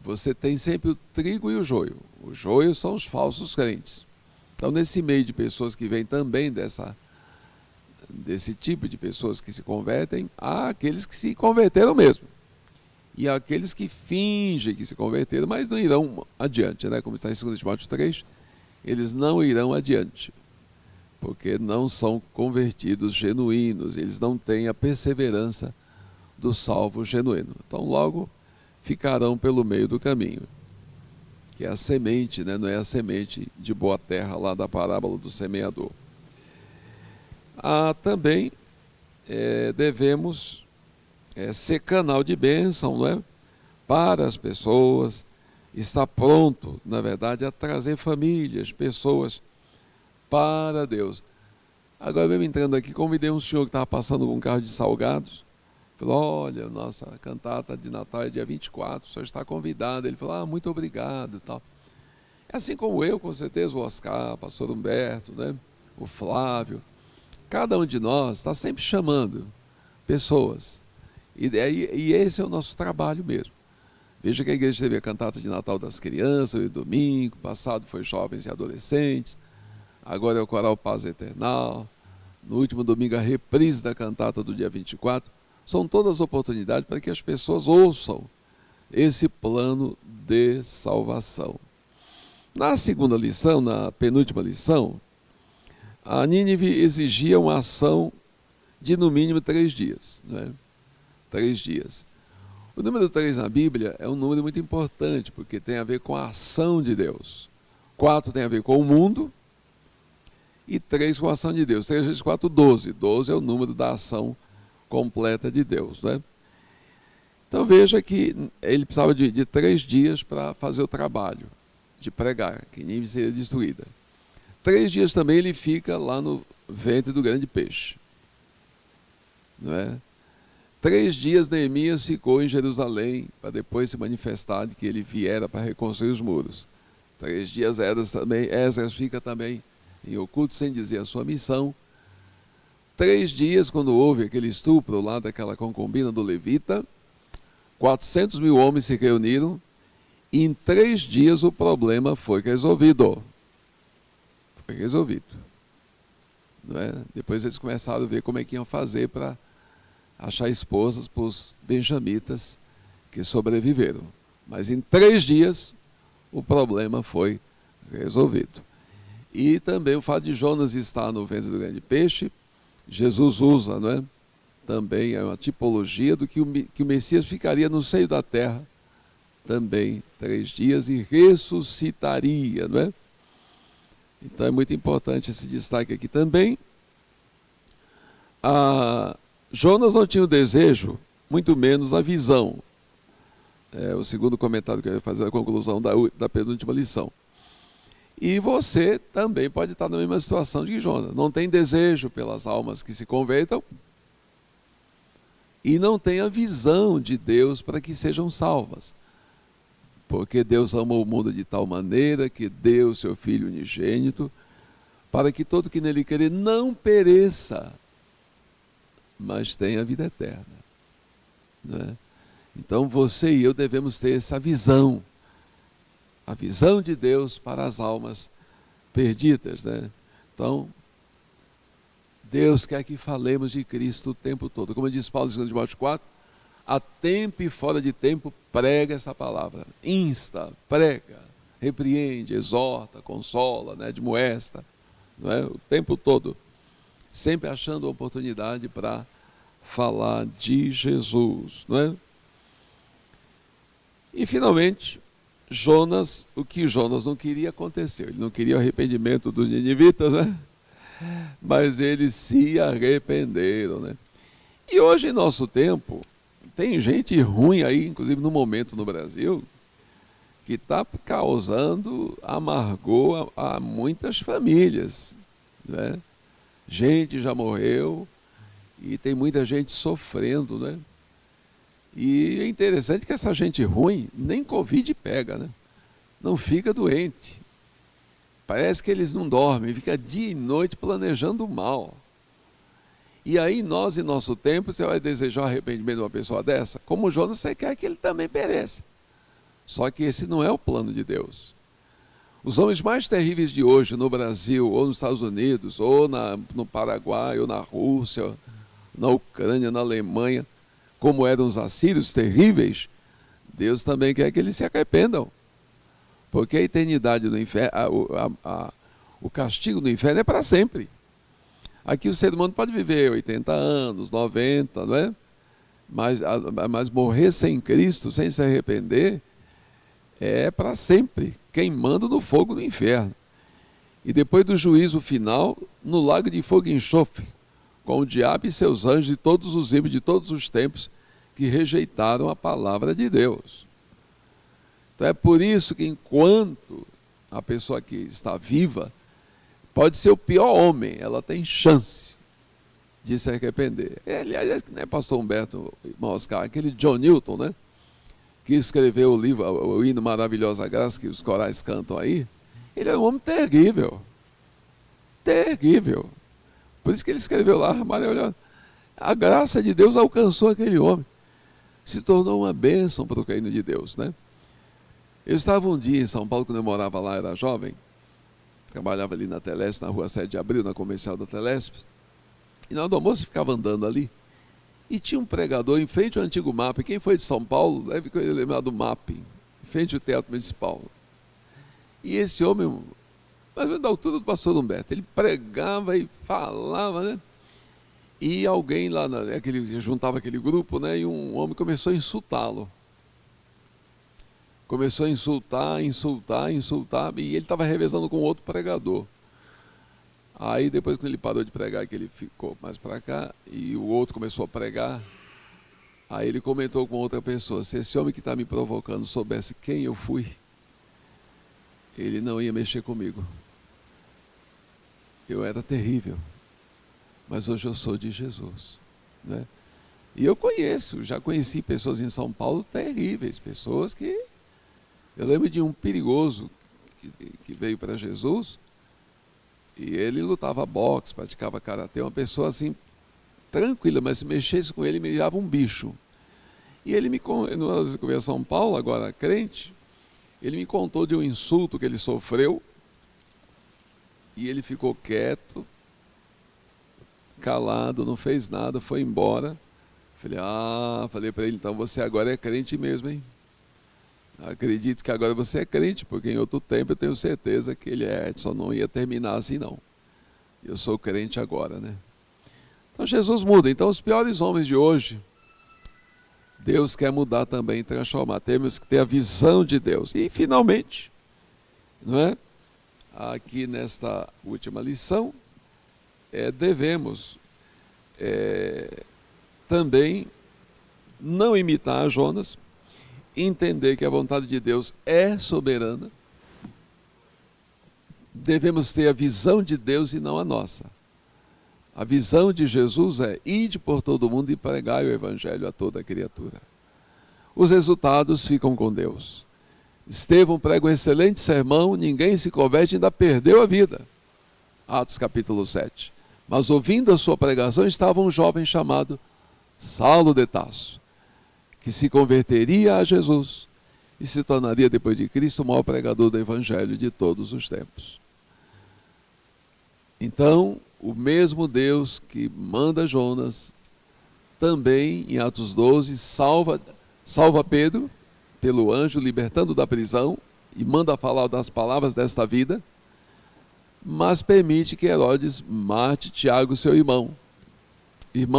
você tem sempre o trigo e o joio. O joio são os falsos crentes. Então, nesse meio de pessoas que vêm também desse tipo de pessoas que se convertem, há aqueles que se converteram mesmo. E há aqueles que fingem que se converteram, mas não irão adiante, né? Como está em 2 Timóteo 3, eles não irão adiante, porque não são convertidos genuínos, eles não têm a perseverança do salvo genuíno. Então, logo ficarão pelo meio do caminho, que é a semente, né? Não é a semente de boa terra lá da parábola do semeador. Também devemos ser canal de bênção, não é? Para as pessoas, estar pronto, na verdade, a trazer famílias, pessoas para Deus. Agora, mesmo entrando aqui, convidei um senhor que estava passando com um carro de salgados. Falou, olha, nossa cantata de Natal é dia 24, o senhor está convidado. Ele falou, muito obrigado e tal. É assim como eu, com certeza, o Oscar, o pastor Humberto, né? O Flávio. Cada um de nós está sempre chamando pessoas. E esse é o nosso trabalho mesmo. Veja que a igreja teve a cantata de Natal das crianças, o domingo passado foi jovens e adolescentes, agora é o coral Paz Eternal, no último domingo a reprise da cantata do dia 24, são todas oportunidades para que as pessoas ouçam esse plano de salvação. Na segunda lição, na penúltima lição, a Nínive exigia uma ação de no mínimo 3 dias. Né? 3 dias. O número 3 na Bíblia é um número muito importante, porque tem a ver com a ação de Deus. 4 tem a ver com o mundo, e 3 com a ação de Deus. 3 vezes 4, 12. 12 é o número da ação completa de Deus. Né? Então veja que ele precisava de 3 dias para fazer o trabalho de pregar, que Nínive seria destruída. 3 dias também ele fica lá no ventre do grande peixe. Não é? 3 dias Neemias ficou em Jerusalém, para depois se manifestar de que ele viera para reconstruir os muros. 3 dias Esdras fica também em oculto, sem dizer a sua missão. 3 dias, quando houve aquele estupro lá daquela concubina do levita, 400 mil homens se reuniram, e em 3 dias o problema foi resolvido. Foi resolvido. Não é? Depois eles começaram a ver como é que iam fazer para achar esposas para os benjamitas que sobreviveram. Mas em 3 dias o problema foi resolvido. E também o fato de Jonas estar no ventre do grande peixe, Jesus usa, não é? Também é uma tipologia do que o Messias ficaria no seio da terra também 3 dias e ressuscitaria, não é? Então é muito importante esse destaque aqui também. Jonas não tinha o desejo, muito menos a visão. É o segundo comentário que eu ia fazer, a conclusão da penúltima lição. E você também pode estar na mesma situação de Jonas. Não tem desejo pelas almas que se convertam e não tem a visão de Deus para que sejam salvas. Porque Deus amou o mundo de tal maneira que deu o seu Filho unigênito para que todo que nele crer não pereça, mas têm a vida eterna. Né? Então você e eu devemos ter essa visão, a visão de Deus para as almas perdidas. Né? Então, Deus quer que falemos de Cristo o tempo todo. Como diz Paulo em 2 Timóteo 4, a tempo e fora de tempo prega essa palavra. Insta, prega, repreende, exorta, consola, né, admoesta, não é? O tempo todo. Sempre achando a oportunidade para falar de Jesus. Não é? E finalmente, Jonas, o que Jonas não queria aconteceu. Ele não queria o arrependimento dos ninivitas, né? Mas eles se arrependeram. Né? E hoje, em nosso tempo, tem gente ruim aí, inclusive no momento no Brasil, que está causando amargor a muitas famílias. Né? Gente já morreu e tem muita gente sofrendo. Né? E é interessante que essa gente ruim nem Covid pega, né? Não fica doente. Parece que eles não dormem, fica dia e noite planejando o mal. E aí nós, em nosso tempo, você vai desejar o arrependimento de uma pessoa dessa? Como Jonas, você quer que ele também pereça. Só que esse não é o plano de Deus. Os homens mais terríveis de hoje, no Brasil, ou nos Estados Unidos, ou no Paraguai, ou na Rússia, na Ucrânia, na Alemanha, como eram os assírios terríveis, Deus também quer que eles se arrependam. Porque a eternidade do inferno, o castigo do inferno é para sempre. Aqui o ser humano pode viver 80 anos, 90, não é? Mas morrer sem Cristo, sem se arrepender, é para sempre, queimando no fogo do inferno. E depois do juízo final, no lago de fogo e enxofre, com o diabo e seus anjos e todos os ímpios de todos os tempos que rejeitaram a palavra de Deus. Então é por isso que enquanto a pessoa que está viva, pode ser o pior homem, ela tem chance de se arrepender. Aliás, não é pastor Humberto Oscar, aquele John Newton, né? Que escreveu o livro, o hino Maravilhosa Graça, que os corais cantam aí. Ele é um homem terrível. Terrível. Por isso que ele escreveu lá, maravilhosa. A graça de Deus alcançou aquele homem. Se tornou uma bênção para o reino de Deus, né? Eu estava um dia em São Paulo, quando eu morava lá, era jovem. Trabalhava ali na Telesp, na rua 7 de Abril, na comercial da Telesp. E na hora do almoço ficava andando ali. E tinha um pregador em frente ao antigo MAP. Quem foi de São Paulo deve lembrar do MAP, em frente ao Teatro Municipal. E esse homem, mas da altura do pastor Humberto, ele pregava e falava, né? E alguém lá, juntava aquele grupo, né? E um homem começou a insultá-lo. Começou a insultar, e ele estava revezando com outro pregador. Aí depois, quando ele parou de pregar, que ele ficou mais para cá, e o outro começou a pregar, aí ele comentou com outra pessoa: se esse homem que está me provocando soubesse quem eu fui, ele não ia mexer comigo. Eu era terrível, mas hoje eu sou de Jesus. Né? E eu já conheci pessoas em São Paulo terríveis, pessoas que... Eu lembro de um perigoso que veio para Jesus, e ele lutava boxe, praticava karatê, uma pessoa assim, tranquila, mas se mexesse com ele, me dava um bicho. E ele nós em São Paulo, agora crente, ele me contou de um insulto que ele sofreu, e ele ficou quieto, calado, não fez nada, foi embora. Falei para ele, então você agora é crente mesmo, hein? Acredito que agora você é crente, porque em outro tempo eu tenho certeza que ele só não ia terminar assim não. Eu sou crente agora, né? Então Jesus muda. Então os piores homens de hoje, Deus quer mudar também, transformar. Temos que ter a visão de Deus. E finalmente, não é? Aqui nesta última lição, devemos também não imitar Jonas, entender que a vontade de Deus é soberana. Devemos ter a visão de Deus e não a nossa. A visão de Jesus é: ide por todo o mundo e pregai o evangelho a toda criatura. Os resultados ficam com Deus. Estevão prega um excelente sermão, ninguém se converte e ainda perdeu a vida. Atos capítulo 7. Mas ouvindo a sua pregação estava um jovem chamado Saulo de Tarso, que se converteria a Jesus e se tornaria depois de Cristo o maior pregador do evangelho de todos os tempos. Então, o mesmo Deus que manda Jonas, também em Atos 12, salva Pedro pelo anjo, libertando da prisão, e manda falar das palavras desta vida, mas permite que Herodes mate Tiago, seu irmão,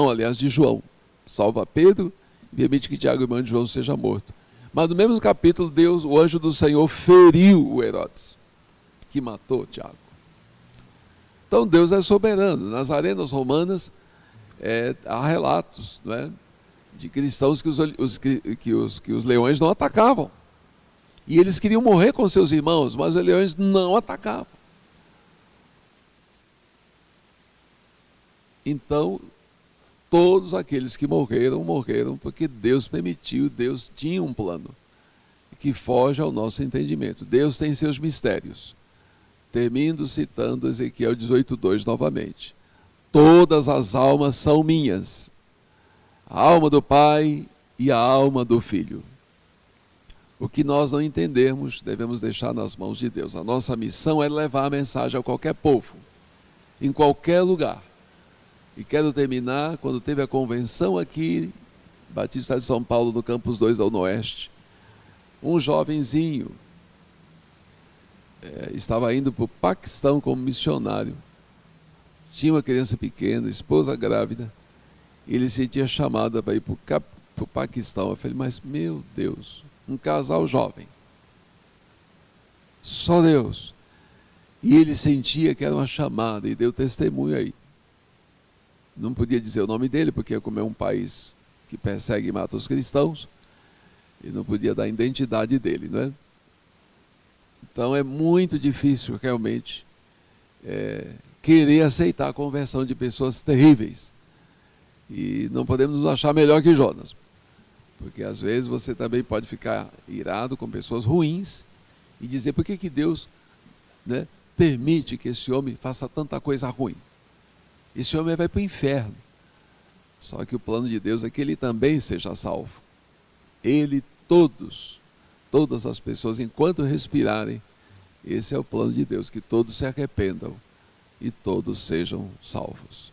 aliás, de João. Salva Pedro e permite que Tiago, irmão de João, seja morto. Mas no mesmo capítulo, o anjo do Senhor feriu o Herodes, que matou Tiago. Então Deus é soberano. Nas arenas romanas há relatos, não é, de cristãos que os leões não atacavam. E eles queriam morrer com seus irmãos, mas os leões não atacavam. Então, todos aqueles que morreram porque Deus permitiu, Deus tinha um plano que foge ao nosso entendimento. Deus tem seus mistérios. Termino citando Ezequiel 18:2 novamente. Todas as almas são minhas, a alma do Pai e a alma do Filho. O que nós não entendermos, devemos deixar nas mãos de Deus. A nossa missão é levar a mensagem a qualquer povo, em qualquer lugar. E quero terminar, quando teve a convenção aqui, Batista de São Paulo, no Campus 2 ao Oeste, um jovenzinho estava indo para o Paquistão como missionário. Tinha uma criança pequena, esposa grávida, e ele sentia chamada para ir para o Paquistão. Eu falei, mas meu Deus, um casal jovem, só Deus. E ele sentia que era uma chamada e deu testemunho aí. Não podia dizer o nome dele, porque como é um país que persegue e mata os cristãos, e não podia dar a identidade dele, não é? Então é muito difícil realmente querer aceitar a conversão de pessoas terríveis. E não podemos nos achar melhor que Jonas, porque às vezes você também pode ficar irado com pessoas ruins e dizer por que Deus, né, permite que esse homem faça tanta coisa ruim. Esse homem vai para o inferno. Só que o plano de Deus é que ele também seja salvo. Ele, todas as pessoas, enquanto respirarem, esse é o plano de Deus, que todos se arrependam e todos sejam salvos.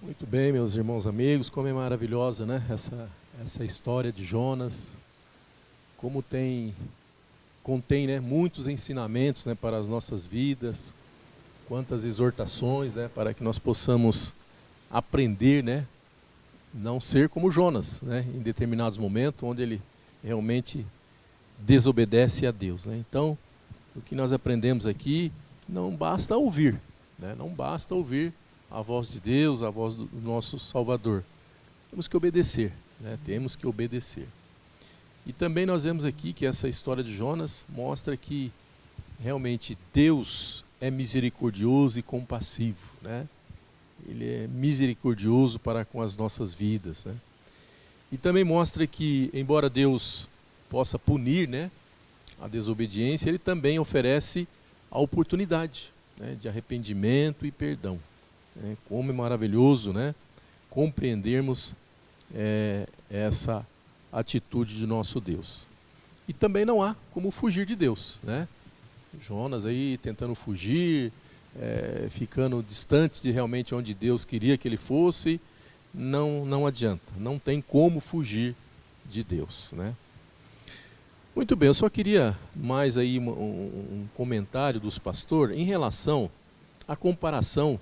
Muito bem, meus irmãos amigos, como é maravilhosa, né, essa história de Jonas, como contém, né, muitos ensinamentos, né, para as nossas vidas, quantas exortações, né, para que nós possamos aprender, né, não ser como Jonas, né, em determinados momentos onde ele realmente desobedece a Deus, né. Então, o que nós aprendemos aqui, não basta ouvir, né, não basta ouvir a voz de Deus, a voz do nosso Salvador. Temos que obedecer, né, temos que obedecer. E também nós vemos aqui que essa história de Jonas mostra que realmente Deus é misericordioso e compassivo, né? Ele é misericordioso para com as nossas vidas, né? E também mostra que, embora Deus possa punir, né, a desobediência, Ele também oferece a oportunidade, né, de arrependimento e perdão. Né? Como é maravilhoso, né, compreendermos essa atitude de nosso Deus. E também não há como fugir de Deus, né? Jonas aí tentando fugir, ficando distante de realmente onde Deus queria que ele fosse, não adianta, não tem como fugir de Deus, né? Muito bem, eu só queria mais aí um comentário dos pastores em relação à comparação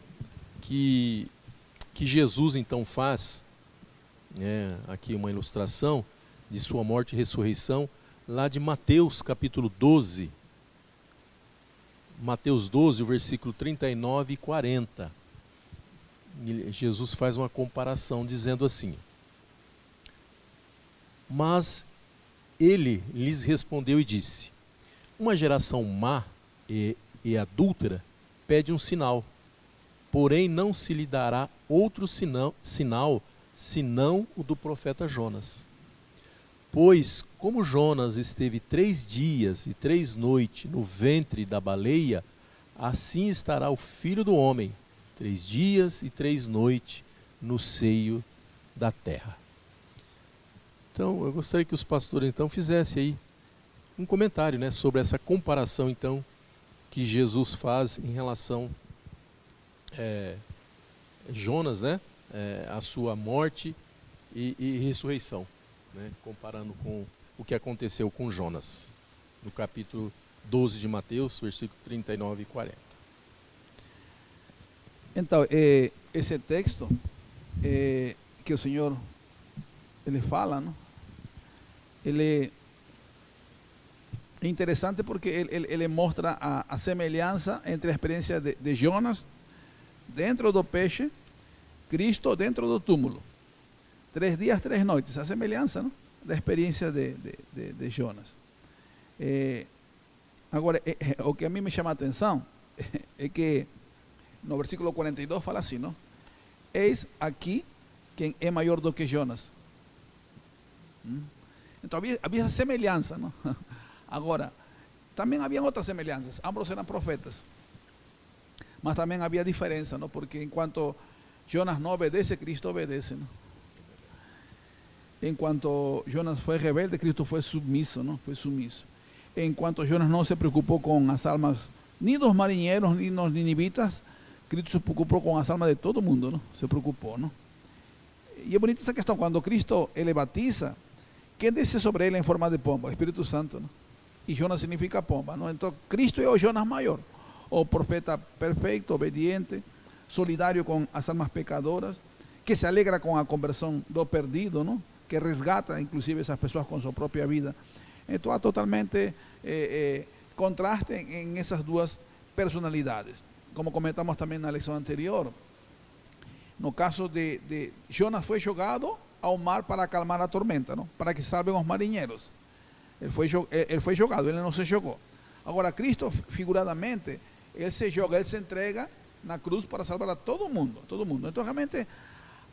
que Jesus então faz, aqui uma ilustração de sua morte e ressurreição, lá de Mateus capítulo 12, Mateus 12, o versículo 39 e 40. Jesus faz uma comparação dizendo assim: mas ele lhes respondeu e disse: uma geração má e adúltera pede um sinal, porém não se lhe dará outro sinal senão o do profeta Jonas. Pois, como Jonas esteve 3 dias e 3 noites no ventre da baleia, assim estará o Filho do Homem, 3 dias e 3 noites no seio da terra. Então, eu gostaria que os pastores então fizessem aí um comentário, né, sobre essa comparação então que Jesus faz em relação Jonas, né, a sua morte e ressurreição, né, comparando com o que aconteceu com Jonas, no capítulo 12 de Mateus, versículo 39 e 40. Então, esse texto que o Senhor ele fala, não? Ele é interessante porque ele mostra a semelhança entre a experiência de Jonas dentro do peixe, Cristo dentro do túmulo. 3 dias, 3 noites, a semelhança, não? Da experiência de Jonas. Agora, o que a mim me chama a atenção é que no versículo 42 fala assim, não? Eis aqui quem é maior do que Jonas. Então havia essa semelhança, não? Agora, também havia outras semelhanças, ambos eram profetas. Mas também havia diferença, não? Porque enquanto Jonas não obedece, Cristo obedece, não? Enquanto Jonas foi rebelde, Cristo foi submisso, não? Foi sumiso. Enquanto Jonas não se preocupou com as almas nem dos marinheiros, nem dos ninivitas, Cristo se preocupou com as almas de todo mundo, não? Se preocupou, não? E é bonita essa questão, quando Cristo ele batiza, quem desce sobre ele em forma de pomba? O Espírito Santo, não? E Jonas significa pomba, não? Então Cristo é o Jonas maior, o profeta perfeito, obediente, solidário com as almas pecadoras, que se alegra com a conversão do perdido, não? Que resgata inclusive essas pessoas com sua própria vida. Então há totalmente contraste em essas duas personalidades. Como comentamos também na lição anterior, no caso de Jonas foi jogado ao mar para acalmar a tormenta, não? Para que salvem os marinheiros. Ele foi jogado, ele não se jogou. Agora Cristo, figuradamente, ele se joga, ele se entrega na cruz para salvar a todo mundo, todo mundo. Então realmente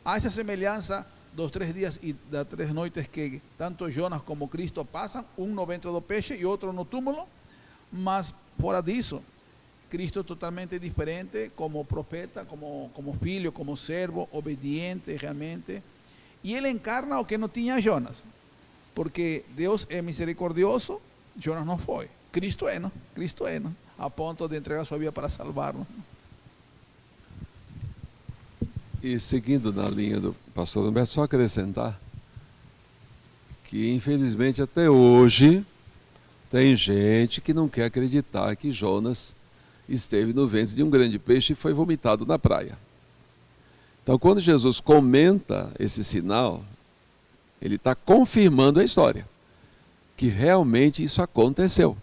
há essa semelhança dos 3 dias e das 3 noites que tanto Jonas como Cristo passam, um no ventre do peixe e outro no túmulo, mas fora disso, Cristo é totalmente diferente como profeta, como filho, como servo, obediente realmente, e ele encarna o que não tinha Jonas, porque Deus é misericordioso, Jonas não foi, Cristo é, não? Cristo é, não? A ponto de entregar sua vida para salvar-nos. E seguindo na linha do pastor Humberto, só acrescentar que infelizmente até hoje tem gente que não quer acreditar que Jonas esteve no ventre de um grande peixe e foi vomitado na praia. Então quando Jesus comenta esse sinal, ele está confirmando a história, que realmente isso aconteceu.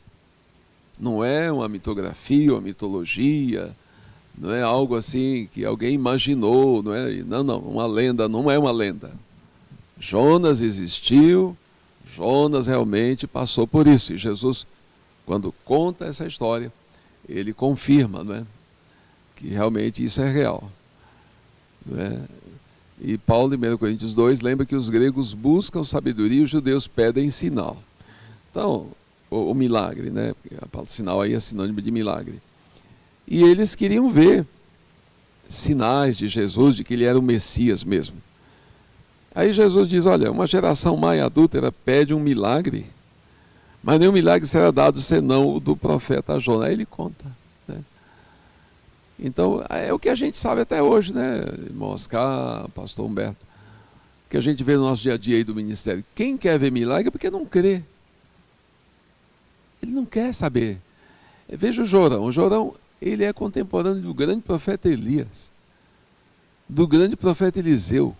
Não é uma mitografia, uma mitologia, não é algo assim que alguém imaginou, não, uma lenda não é uma lenda. Jonas existiu, Jonas realmente passou por isso. E Jesus, quando conta essa história, ele confirma, não é? Que realmente isso é real. Não é? E Paulo, em 1 Coríntios 2, lembra que os gregos buscam sabedoria e os judeus pedem sinal. Então, o milagre, né? A palavra sinal aí é sinônimo de milagre. E eles queriam ver sinais de Jesus, de que ele era o Messias mesmo. Aí Jesus diz, olha, uma geração mais adúltera pede um milagre, mas nenhum milagre será dado senão o do profeta Jonas. Aí ele conta, né? Então, é o que a gente sabe até hoje, né, irmão Oscar, pastor Humberto, que a gente vê no nosso dia a dia aí do ministério. Quem quer ver milagre é porque não crê. Ele não quer saber. Veja o Jorão. O Jorão, ele é contemporâneo do grande profeta Elias, do grande profeta Eliseu,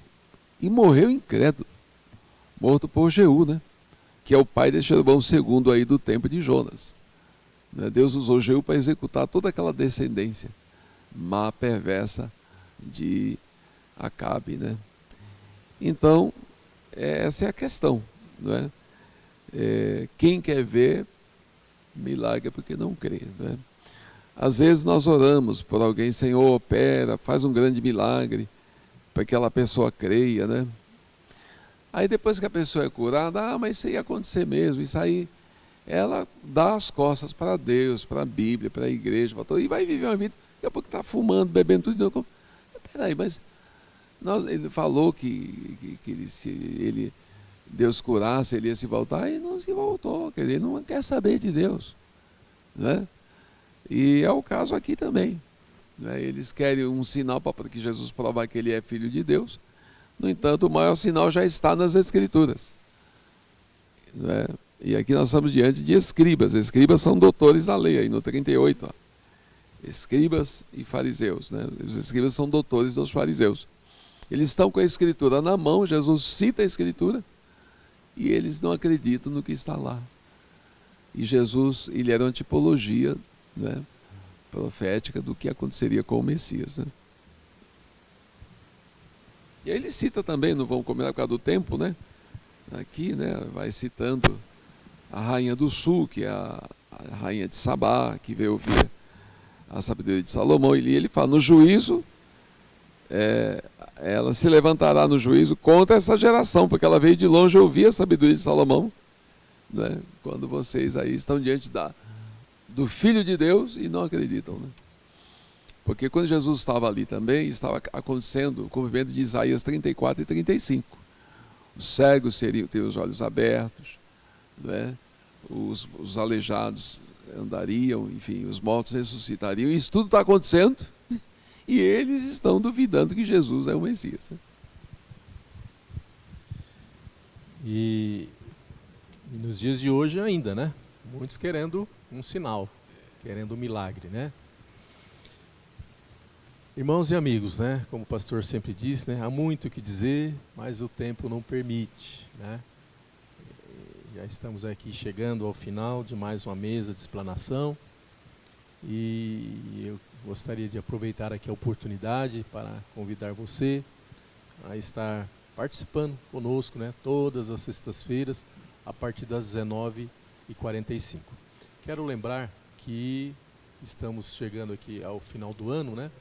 e morreu incrédulo, morto por Jeú, né? Que é o pai de Jeroboão II aí do tempo de Jonas. Deus usou Jeú para executar toda aquela descendência má, perversa de Acabe, né? Então, essa é a questão, não é? Quem quer ver milagre é porque não crê, não é? Às vezes nós oramos por alguém, Senhor, opera, faz um grande milagre, para que aquela pessoa creia, né? Aí depois que a pessoa é curada, mas isso ia acontecer mesmo, isso aí ela dá as costas para Deus, para a Bíblia, para a igreja, para tudo, e vai viver uma vida, daqui a pouco está fumando, bebendo tudo de novo. Peraí, mas ele falou que se Deus curasse, ele ia se voltar, e não se voltou, ele não quer saber de Deus, né? E é o caso aqui também, né? Eles querem um sinal para que Jesus provar que ele é filho de Deus. No entanto, o maior sinal já está nas Escrituras, né? E aqui nós estamos diante de escribas. Escribas são doutores da lei, aí no 38, ó. Escribas e fariseus, né? Os escribas são doutores dos fariseus. Eles estão com a Escritura na mão, Jesus cita a Escritura, e eles não acreditam no que está lá. E Jesus, ele era uma tipologia, né, profética do que aconteceria com o Messias, né? E aí ele cita também, não vamos comentar por causa do tempo, né? Aqui, né, vai citando a rainha do sul, que é a rainha de Sabá, que veio ouvir a sabedoria de Salomão. E ele fala, no juízo, ela se levantará no juízo contra essa geração, porque ela veio de longe ouvir a sabedoria de Salomão, né? Quando vocês aí estão diante do Filho de Deus e não acreditam, né? Porque quando Jesus estava ali também, estava acontecendo o cumprimento de Isaías 34 e 35. Os cegos teriam os olhos abertos, né? Os aleijados andariam, enfim, os mortos ressuscitariam. Isso tudo está acontecendo e eles estão duvidando que Jesus é o Messias, né? E nos dias de hoje ainda, né? Muitos querendo um sinal, querendo um milagre, né? Irmãos e amigos, né? Como o pastor sempre diz, né? Há muito o que dizer, mas o tempo não permite, né? Já estamos aqui chegando ao final de mais uma mesa de explanação e eu gostaria de aproveitar aqui a oportunidade para convidar você a estar participando conosco, né? Todas as sextas-feiras a partir das 19h45. Quero lembrar que estamos chegando aqui ao final do ano, né?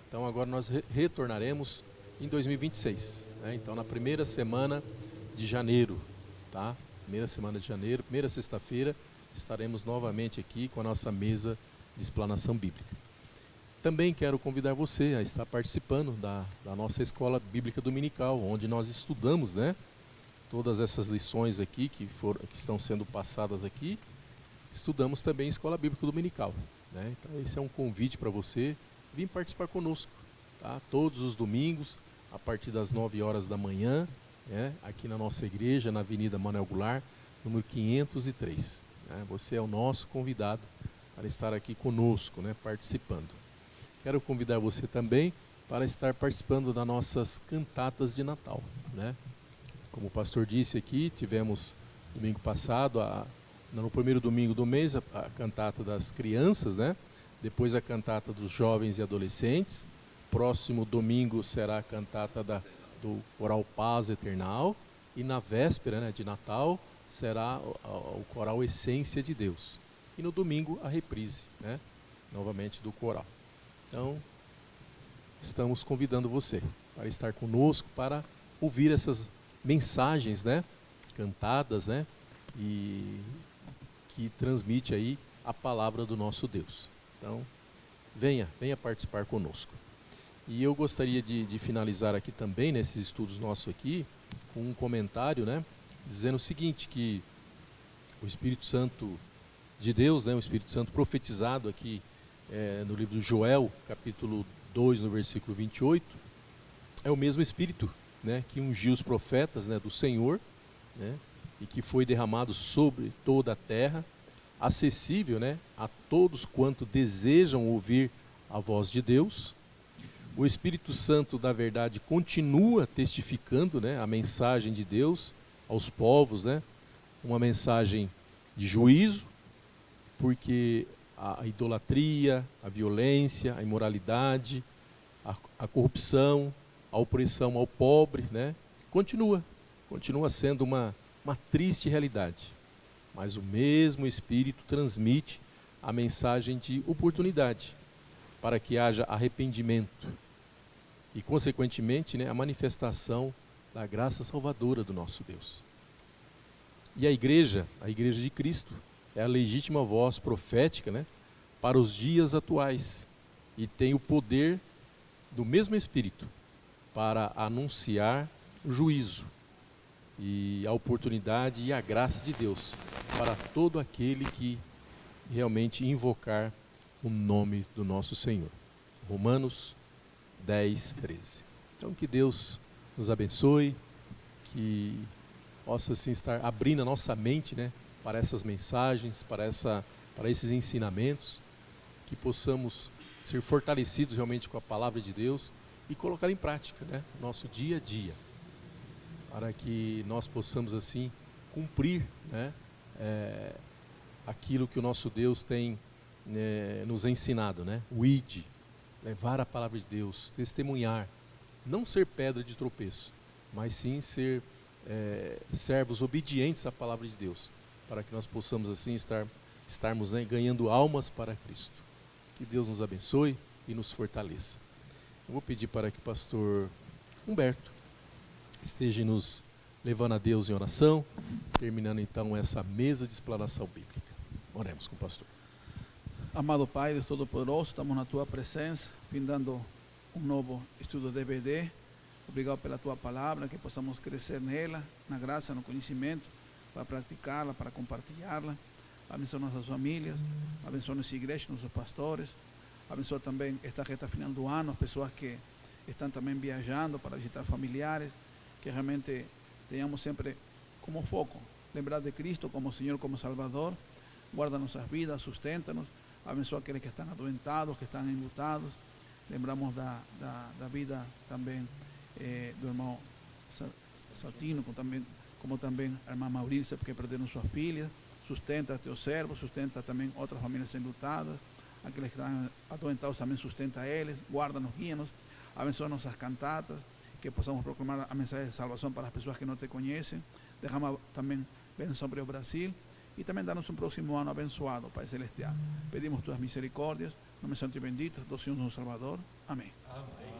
Então agora nós retornaremos em 2026, né? Então na primeira semana de janeiro, tá? Primeira semana de janeiro, primeira sexta-feira, estaremos novamente aqui com a nossa mesa de explanação bíblica. Também quero convidar você a estar participando da nossa escola bíblica dominical, onde nós estudamos, né? Todas essas lições aqui que estão sendo passadas aqui, estudamos também em escola bíblica dominical, né? Então esse é um convite para você vir participar conosco, tá? Todos os domingos, a partir das 9 horas da manhã, né? Aqui na nossa igreja, na Avenida Manuel Goulart, número 503. Né? Você é o nosso convidado para estar aqui conosco, né? Participando. Quero convidar você também para estar participando das nossas cantatas de Natal, né? Como o pastor disse aqui, tivemos domingo passado, no primeiro domingo do mês, a cantata das crianças, né? Depois a cantata dos jovens e adolescentes. Próximo domingo será a cantata do coral Paz Eternal. E na véspera, né, de Natal será o coral Essência de Deus. E no domingo a reprise, né, novamente do coral. Então, estamos convidando você para estar conosco, para ouvir essas mensagens, né, cantadas, né, e que transmite aí a palavra do nosso Deus. Então, venha participar conosco. E eu gostaria de finalizar aqui também, nesses estudos nossos aqui, com um comentário, né, dizendo o seguinte, que o Espírito Santo de Deus, né, o Espírito Santo profetizado aqui no livro de Joel, capítulo 2, no versículo 28, é o mesmo Espírito, né, que ungiu os profetas, né, do Senhor, né, e que foi derramado sobre toda a terra, acessível, né, a todos quanto desejam ouvir a voz de Deus. O Espírito Santo, da verdade, continua testificando, né, a mensagem de Deus aos povos, né, uma mensagem de juízo, porque a idolatria, a violência, a imoralidade, a corrupção, a opressão ao pobre, né, continua sendo uma triste realidade. Mas o mesmo Espírito transmite a mensagem de oportunidade para que haja arrependimento e, consequentemente, né, a manifestação da graça salvadora do nosso Deus. E a igreja de Cristo, é a legítima voz profética, né, para os dias atuais e tem o poder do mesmo Espírito para anunciar juízo e a oportunidade e a graça de Deus para todo aquele que realmente invocar o nome do nosso Senhor. Romanos 10, 13. Então que Deus nos abençoe, que possa assim estar abrindo a nossa mente, né, para essas mensagens, para esses ensinamentos, que possamos ser fortalecidos realmente com a palavra de Deus e colocar em prática, né, nosso dia a dia, para que nós possamos assim cumprir, né, aquilo que o nosso Deus tem nos ensinado, né, o id, levar a palavra de Deus, testemunhar, não ser pedra de tropeço, mas sim ser servos obedientes à palavra de Deus, para que nós possamos assim estarmos, né, ganhando almas para Cristo. Que Deus nos abençoe e nos fortaleça. Eu vou pedir para que o pastor Humberto esteja nos levando a Deus em oração, terminando então essa mesa de explanação bíblica. Oremos com o pastor. Amado Pai, Deus Todo-Poderoso, estamos na Tua presença, findando um novo estudo DVD. Obrigado pela Tua palavra, que possamos crescer nela, na graça, no conhecimento, para praticá-la, para compartilhá-la. Abençoa nossas famílias, abençoa nossa igreja, nossos pastores, abençoa também esta reta final do ano, as pessoas que estão também viajando para visitar familiares, que realmente tenhamos sempre como foco lembrar de Cristo como Senhor, como Salvador. Guarda nossas vidas, sustenta-nos, abençoa aqueles que estão adoentados, que estão enlutados. Lembramos da vida também do irmão Saltino, como também a irmã Maurícia, porque perderam suas filhas. Sustenta teus servos, sustenta também outras famílias enlutadas, aqueles que estão adoentados também sustenta eles, guarda-nos, guia-nos, abençoa nossas cantatas, que possamos proclamar a mensagem de salvação para as pessoas que não te conhecem. Derrama também bênção sobre o Brasil e também dá-nos um próximo ano abençoado, Pai Celestial. Pedimos tuas misericórdias, no nome santo e bendito do Senhor nosso Salvador. Amém. Amém.